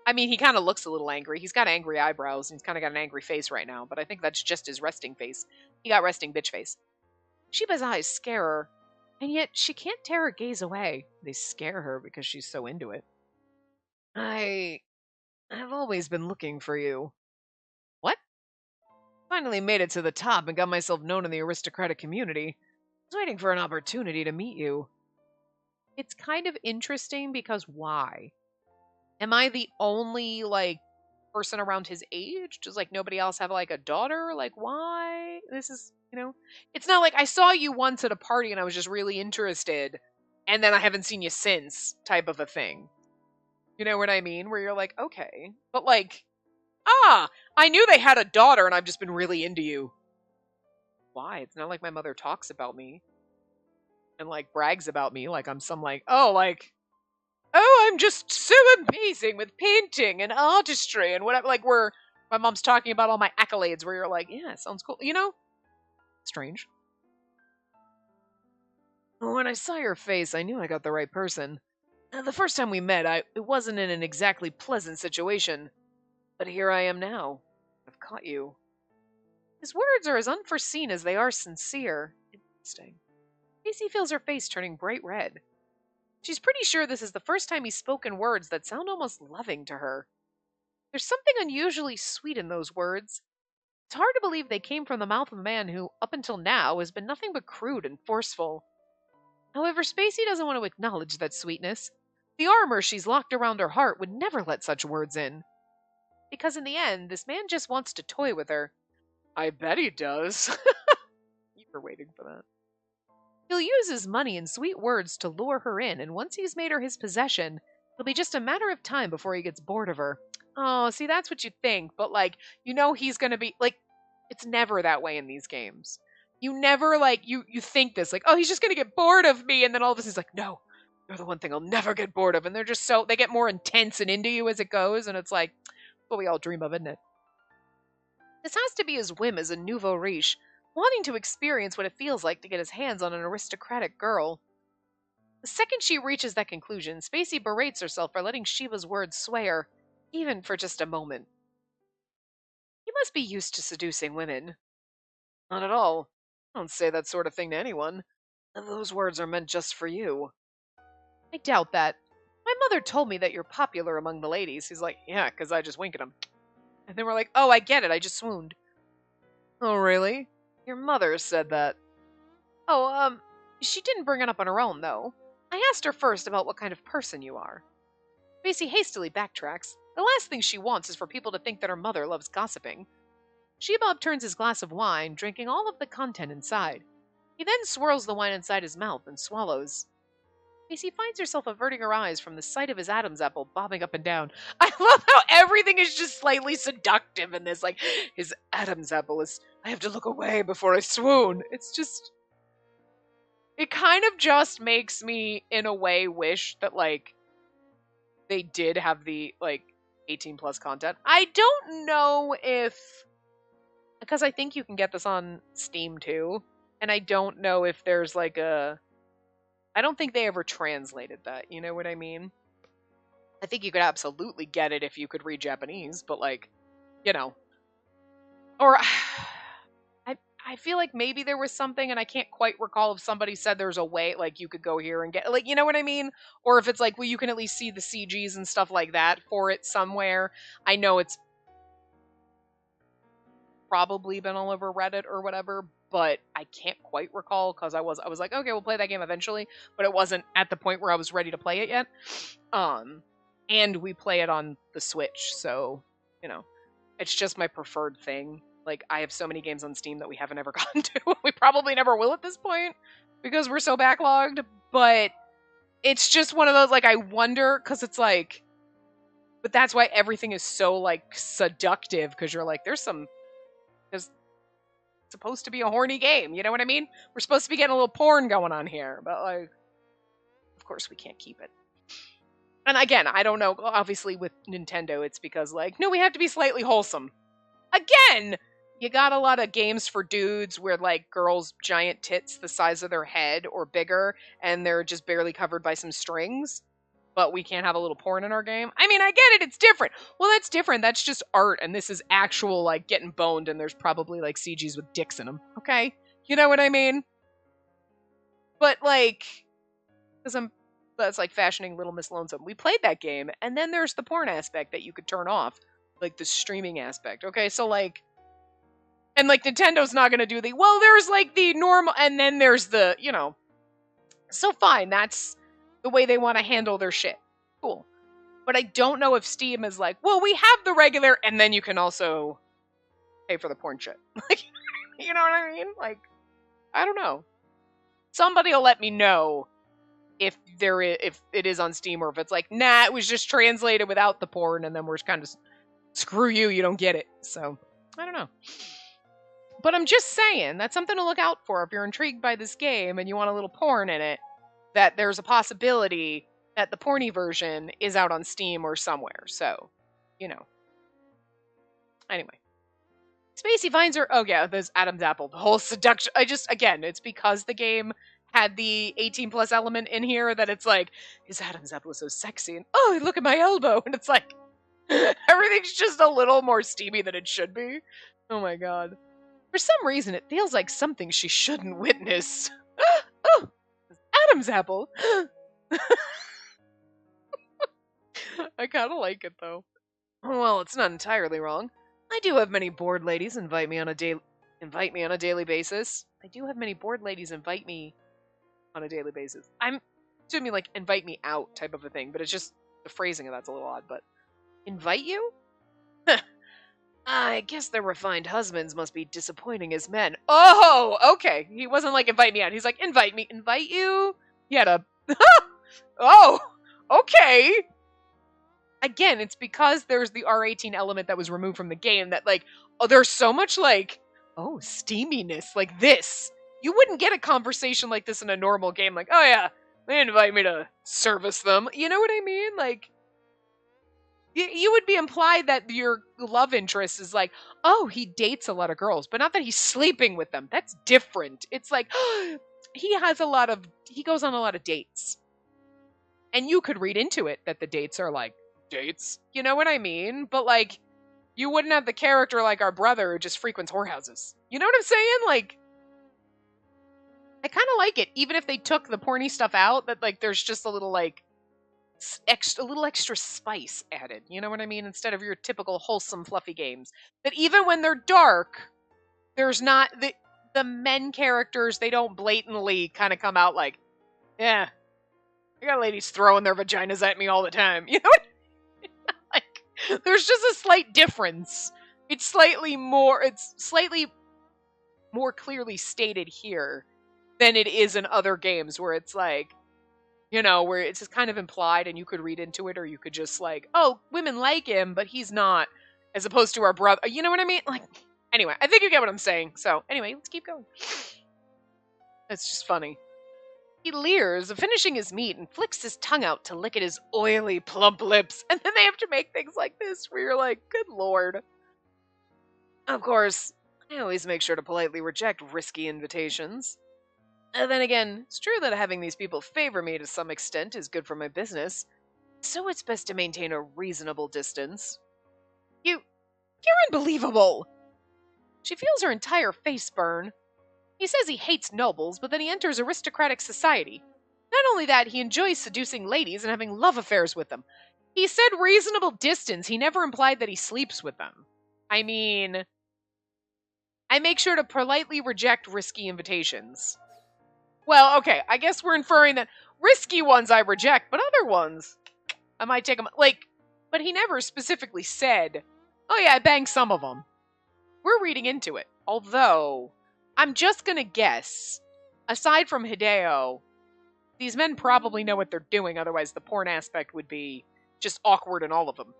I mean, he kind of looks a little angry. He's got angry eyebrows, and he's kind of got an angry face right now, but I think that's just his resting face. He got resting bitch face. Sheba's eyes scare her, and yet she can't tear her gaze away. They scare her because she's so into it. I've always been looking for you. What? Finally made it to the top and got myself known in the aristocratic community. I was waiting for an opportunity to meet you. It's kind of interesting because why? Am I the only, like, person around his age? Does, like, nobody else have, like, a daughter? Like, why? This is, it's not like I saw you once at a party and I was just really interested, and then I haven't seen you since type of a thing. You know what I mean? Where you're like, okay. But, like, I knew they had a daughter and I've just been really into you. Why? It's not like my mother talks about me and, like, brags about me like I'm some, like, I'm just so amazing with painting and artistry and whatever. Like, where my mom's talking about all my accolades, where you're like, yeah, sounds cool. Strange. When I saw your face, I knew I got the right person. The first time we met, it wasn't in an exactly pleasant situation. But here I am now. I've caught you. His words are as unforeseen as they are sincere. Interesting. Casey feels her face turning bright red. She's pretty sure this is the first time he's spoken words that sound almost loving to her. There's something unusually sweet in those words. It's hard to believe they came from the mouth of a man who, up until now, has been nothing but crude and forceful. However, Spacey doesn't want to acknowledge that sweetness. The armor she's locked around her heart would never let such words in. Because in the end, this man just wants to toy with her. I bet he does. You were waiting for that. He'll use his money and sweet words to lure her in, and once he's made her his possession, it'll be just a matter of time before he gets bored of her. Oh, see, that's what you think, but he's gonna be, it's never that way in these games. You never, you think this, oh, he's just gonna get bored of me, and then all of a sudden he's like, no, you're the one thing I'll never get bored of, and they're just they get more intense and into you as it goes, and it's what we all dream of, isn't it? This has to be his whim as a nouveau riche, wanting to experience what it feels like to get his hands on an aristocratic girl. The second she reaches that conclusion, Spacey berates herself for letting Sheba's words sway her, even for just a moment. You must be used to seducing women. Not at all. I don't say that sort of thing to anyone. Those words are meant just for you. I doubt that. My mother told me that you're popular among the ladies. He's like, yeah, because I just wink at them. And then we're like, oh, I get it, I just swooned. Oh, really? Your mother said that. Oh, she didn't bring it up on her own, though. I asked her first about what kind of person you are. Spacey hastily backtracks. The last thing she wants is for people to think that her mother loves gossiping. Sheba upturns his glass of wine, drinking all of the content inside. He then swirls the wine inside his mouth and swallows. Spacey finds herself averting her eyes from the sight of his Adam's apple bobbing up and down. I love how everything is just slightly seductive in this. His Adam's apple is, I have to look away before I swoon. It's just, it kind of just makes me, in a way, wish that, they did have the, 18 plus content. I don't know if, because I think you can get this on Steam too, and I don't know if there's I don't think they ever translated that, you know what I mean? I think you could absolutely get it if you could read Japanese, but or I feel like maybe there was something, and I can't quite recall if somebody said there's a way, you could go here and get, you know what I mean? Or if it's well, you can at least see the CGs and stuff like that for it somewhere. I know it's probably been all over Reddit or whatever, but I can't quite recall because I was like, okay, we'll play that game eventually, but it wasn't at the point where I was ready to play it yet. And we play it on the Switch, so, it's just my preferred thing. I have so many games on Steam that we haven't ever gotten to. We probably never will at this point because we're so backlogged, but it's just one of those, I wonder, because it's but that's why everything is so, seductive, because you're there's supposed to be a horny game, you know what I mean? We're supposed to be getting a little porn going on here, but of course we can't keep it. And again, I don't know, obviously with Nintendo it's because no, we have to be slightly wholesome. Again, you got a lot of games for dudes where girls' giant tits the size of their head or bigger and they're just barely covered by some strings. But we can't have a little porn in our game. I mean, I get it, it's different. Well, that's different. That's just art, and this is actual, getting boned, and there's probably, CGs with dicks in them. Okay? You know what I mean? But, because that's fashioning Little Miss Lonesome. We played that game, and then there's the porn aspect that you could turn off. The streaming aspect. Okay, so, and, Nintendo's not gonna do there's, the normal, and then there's the, So fine, that's the way they want to handle their shit. Cool. But I don't know if Steam is well, we have the regular, and then you can also pay for the porn shit. You know what I mean? I don't know. Somebody will let me know if it is on Steam, or if it's nah, it was just translated without the porn, and then we're kind of, screw you, you don't get it. So, I don't know. But I'm just saying, that's something to look out for if you're intrigued by this game and you want a little porn in it. That there's a possibility that the porny version is out on Steam or somewhere. So, Anyway. Spacey finds her, oh yeah, there's Adam's apple. The whole seduction, again, it's because the game had the 18 plus element in here that it's like, his Adam's apple is so sexy, and oh, look at my elbow, and it's like, everything's just a little more steamy than it should be. Oh my god. For some reason, it feels like something she shouldn't witness. Oh, Adam's apple. I kind of like it, though. Well, it's not entirely wrong. I do have many bored ladies invite me on a daily basis. I do have many bored ladies invite me on a daily basis. I'm assuming like invite me out type of a thing, but it's just the phrasing of that's a little odd. But invite you? I guess their refined husbands must be disappointing as men. Oh, okay. He wasn't like invite me out. He's like invite me, invite you. He had a. Oh, okay. Again, it's because there's the R18 element that was removed from the game that like, oh, there's so much like, oh, steaminess like this. You wouldn't get a conversation like this in a normal game. Like, oh yeah, they invite me to service them. You know what I mean? Like, you would be implied that your love interest is like, oh, he dates a lot of girls, but not that he's sleeping with them. That's different. It's like, he goes on a lot of dates. And you could read into it that the dates are like, dates. You know what I mean? But like, you wouldn't have the character like our brother who just frequents whorehouses. You know what I'm saying? Like, I kind of like it, even if they took the porny stuff out, that like there's just a little like extra spice added. You know what I mean? Instead of your typical wholesome fluffy games. That even when they're dark, there's not the men characters, they don't blatantly kind of come out like, yeah, I got ladies throwing their vaginas at me all the time. You know what? Like, there's just a slight difference. It's slightly more clearly stated here than it is in other games where it's like, you know, where it's just kind of implied and you could read into it, or you could just like, oh, women like him, but he's not, as opposed to our brother. You know what I mean? Like, anyway, I think you get what I'm saying. So anyway, let's keep going. It's just funny. He leers, finishing his meat, and flicks his tongue out to lick at his oily, plump lips. And then they have to make things like this where you're like, good lord. Of course, I always make sure to politely reject risky invitations. And then again, it's true that having these people favor me to some extent is good for my business, so it's best to maintain a reasonable distance. You're unbelievable! She feels her entire face burn. He says he hates nobles, but then he enters aristocratic society. Not only that, he enjoys seducing ladies and having love affairs with them. He said reasonable distance, he never implied that he sleeps with them. I mean, I make sure to politely reject risky invitations. Well, okay, I guess we're inferring that risky ones I reject, but other ones, I might take them. Like, but he never specifically said, oh yeah, I banged some of them. We're reading into it. Although, I'm just gonna guess, aside from Hideo, these men probably know what they're doing, otherwise the porn aspect would be just awkward in all of them.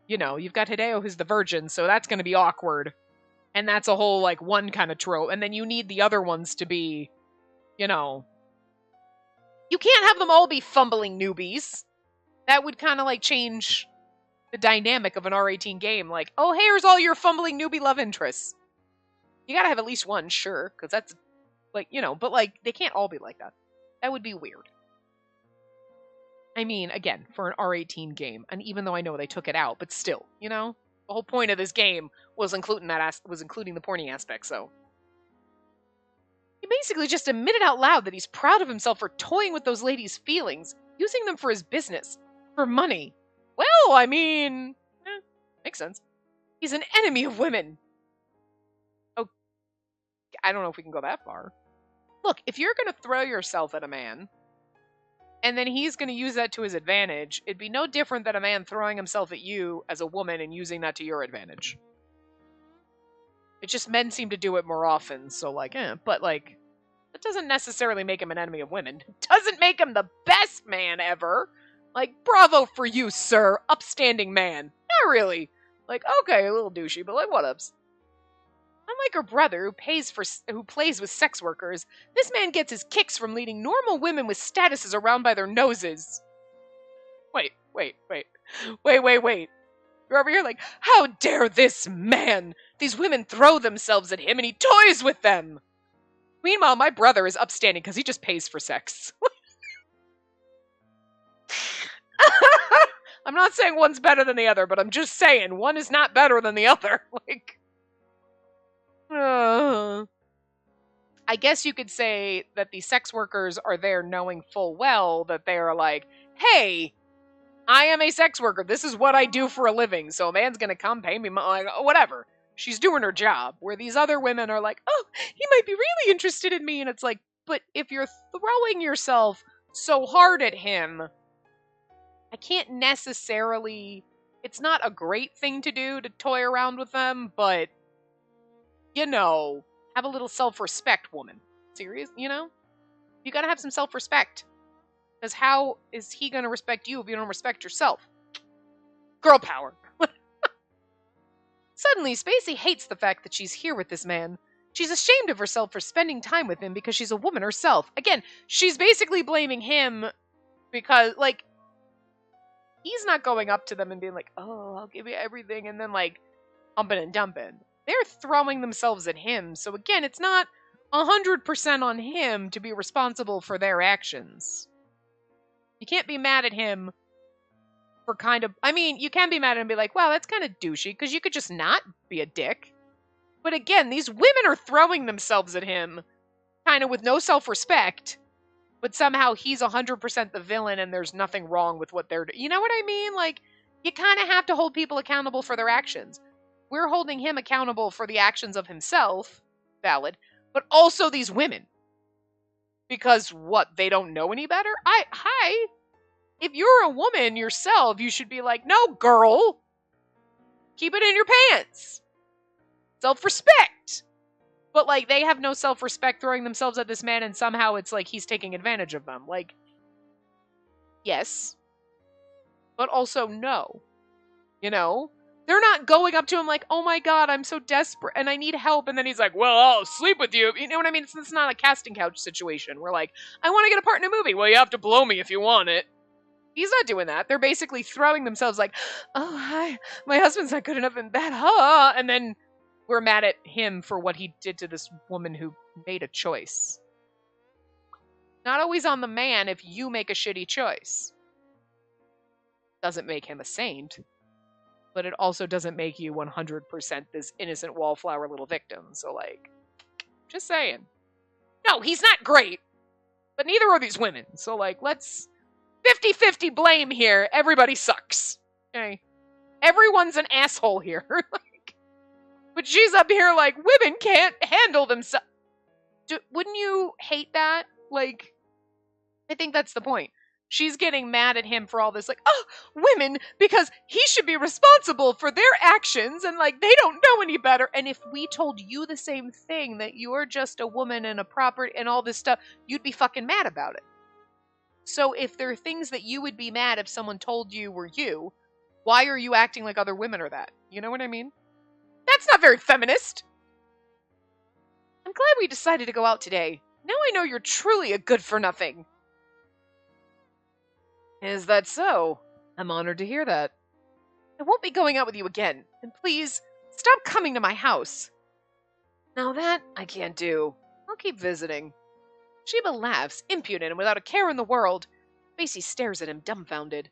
You know, you've got Hideo who's the virgin, so that's gonna be awkward. And that's a whole, like, one kind of trope. And then you need the other ones to be, you know, you can't have them all be fumbling newbies. That would kind of like change the dynamic of an R18 game. Like, oh, here's all your fumbling newbie love interests. You gotta have at least one, sure, because that's, like, you know, but like, they can't all be like that. That would be weird. I mean, again, for an R18 game, and even though I know they took it out, but still, you know, the whole point of this game was including the porny aspect, so. He basically just admitted out loud that he's proud of himself for toying with those ladies' feelings, using them for his business, for money. Well, I mean, makes sense. He's an enemy of women. Oh, I don't know if we can go that far. Look, if you're going to throw yourself at a man, and then he's going to use that to his advantage, it'd be no different than a man throwing himself at you as a woman and using that to your advantage. It's just men seem to do it more often, so like, but like, that doesn't necessarily make him an enemy of women. It doesn't make him the best man ever. Like, bravo for you, sir. Upstanding man. Not really. Like, okay, a little douchey, but like, what-ups. Unlike her brother, who plays with sex workers, this man gets his kicks from leading normal women with statuses around by their noses. Wait. You're over here like, how dare this man? These women throw themselves at him and he toys with them. Meanwhile, my brother is upstanding because he just pays for sex. I'm not saying one's better than the other, but I'm just saying one is not better than the other. I guess you could say that the sex workers are there knowing full well that they are like, hey, I am a sex worker. This is what I do for a living. So a man's going to come pay me money, like, whatever. She's doing her job. Where these other women are like, oh, he might be really interested in me. And it's like, but if you're throwing yourself so hard at him, I can't necessarily, it's not a great thing to do to toy around with them, but, you know, have a little self-respect, woman. Serious, you know? You gotta have some self-respect. Because how is he gonna respect you if you don't respect yourself? Girl power. Suddenly, Spacey hates the fact that she's here with this man. She's ashamed of herself for spending time with him because she's a woman herself. Again, she's basically blaming him because, like, he's not going up to them and being like, oh, I'll give you everything, and then, like, humping and dumping. They're throwing themselves at him, so again, it's not 100% on him to be responsible for their actions. You can't be mad at him for kind of, I mean, you can be mad at him and be like, wow, that's kind of douchey, because you could just not be a dick. But again, these women are throwing themselves at him, kind of with no self-respect, but somehow he's 100% the villain and there's nothing wrong with what they're doing. You know what I mean? Like, you kind of have to hold people accountable for their actions. We're holding him accountable for the actions of himself, valid, but also these women. Because what, they don't know any better? Hi, if you're a woman yourself, you should be like, no, girl, keep it in your pants. Self-respect. But, like, they have no self-respect throwing themselves at this man, and somehow it's like he's taking advantage of them. Like, yes, but also no. You know? They're not going up to him like, oh my god, I'm so desperate and I need help. And then he's like, well, I'll sleep with you. You know what I mean? It's not a casting couch situation. We're like, I want to get a part in a movie. Well, you have to blow me if you want it. He's not doing that. They're basically throwing themselves like, oh, hi, my husband's not good enough in that, huh? And then we're mad at him for what he did to this woman who made a choice. Not always on the man if you make a shitty choice. Doesn't make him a saint. But it also doesn't make you 100% this innocent wallflower little victim. So, like, just saying. No, he's not great. But neither are these women. So, like, let's 50-50 blame here. Everybody sucks. Okay? Everyone's an asshole here. Like, but she's up here like, women can't handle themselves. Wouldn't you hate that? Like, I think that's the point. She's getting mad at him for all this, like, oh, women, because he should be responsible for their actions, and, like, they don't know any better. And if we told you the same thing, that you're just a woman and a property and all this stuff, you'd be fucking mad about it. So if there are things that you would be mad if someone told you were you, why are you acting like other women are that? You know what I mean? That's not very feminist. I'm glad we decided to go out today. Now I know you're truly a good-for-nothing. Is that so? I'm honored to hear that. I won't be going out with you again, and please, stop coming to my house. Now that I can't do. I'll keep visiting. Sheba laughs, impudent and without a care in the world. Spacey stares at him, dumbfounded.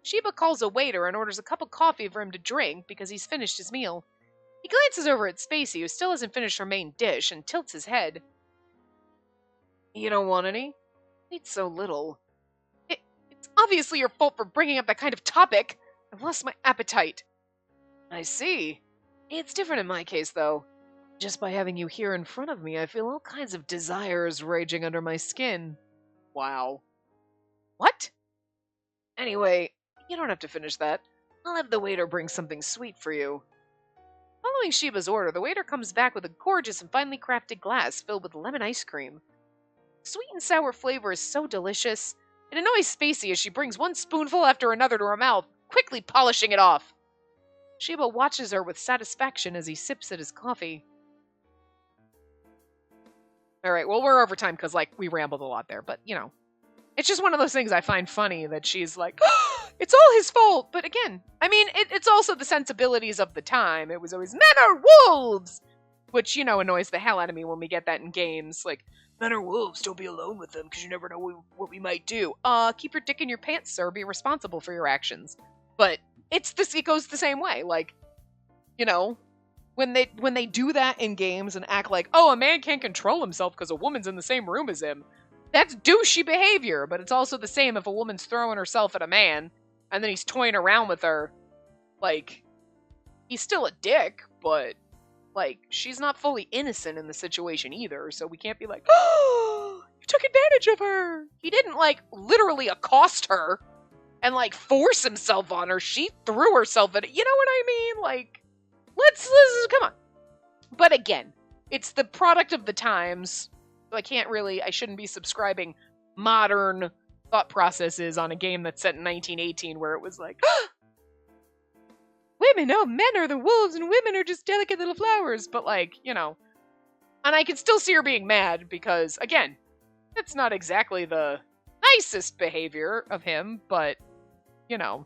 Sheba calls a waiter and orders a cup of coffee for him to drink because he's finished his meal. He glances over at Spacey, who still hasn't finished her main dish, and tilts his head. You don't want any? I eat so little. It's obviously your fault for bringing up that kind of topic. I've lost my appetite. I see. It's different in my case, though. Just by having you here in front of me, I feel all kinds of desires raging under my skin. Wow. What? Anyway, you don't have to finish that. I'll have the waiter bring something sweet for you. Following Sheba's order, the waiter comes back with a gorgeous and finely crafted glass filled with lemon ice cream. The sweet and sour flavor is so delicious. It annoys Spacey as she brings one spoonful after another to her mouth, quickly polishing it off. Sheba watches her with satisfaction as he sips at his coffee. Alright, well, we're over time because, like, we rambled a lot there, but, you know. It's just one of those things I find funny that she's like, oh, it's all his fault. But again, I mean, it's also the sensibilities of the time. It was always, men are wolves! Which, annoys the hell out of me when we get that in games. Like, men are wolves, don't be alone with them, because you never know what we might do. Keep your dick in your pants, sir. Be responsible for your actions. But it goes the same way. Like, when they do that in games and act like, oh, a man can't control himself because a woman's in the same room as him, that's douchey behavior. But it's also the same if a woman's throwing herself at a man and then he's toying around with her. Like, he's still a dick, but, like, she's not fully innocent in the situation either, so we can't be like, oh, you took advantage of her. He didn't, like, literally accost her and, like, force himself on her. She threw herself at it. You know what I mean? Like, let's come on. But again, it's the product of the times. So I shouldn't be subscribing modern thought processes on a game that's set in 1918 where it was like, men are the wolves and women are just delicate little flowers. But like, and I can still see her being mad because, again, that's not exactly the nicest behavior of him, but, I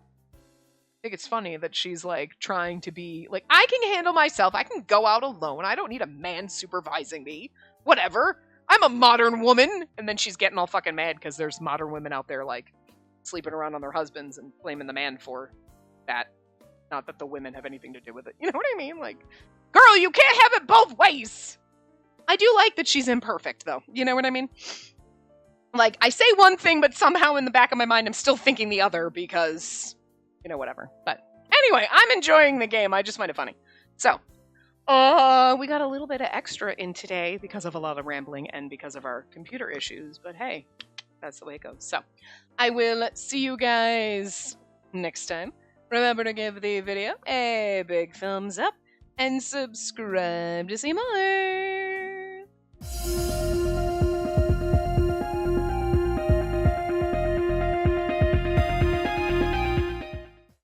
think it's funny that she's like trying to be like, I can handle myself. I can go out alone. I don't need a man supervising me. Whatever. I'm a modern woman. And then she's getting all fucking mad because there's modern women out there like sleeping around on their husbands and blaming the man for that. Not that the women have anything to do with it. You know what I mean? Like, girl, you can't have it both ways. I do like that she's imperfect, though. You know what I mean? Like, I say one thing, but somehow in the back of my mind, I'm still thinking the other because, whatever. But anyway, I'm enjoying the game. I just find it funny. So, we got a little bit of extra in today because of a lot of rambling and because of our computer issues. But hey, that's the way it goes. So, I will see you guys next time. Remember to give the video a big thumbs up and subscribe to see more.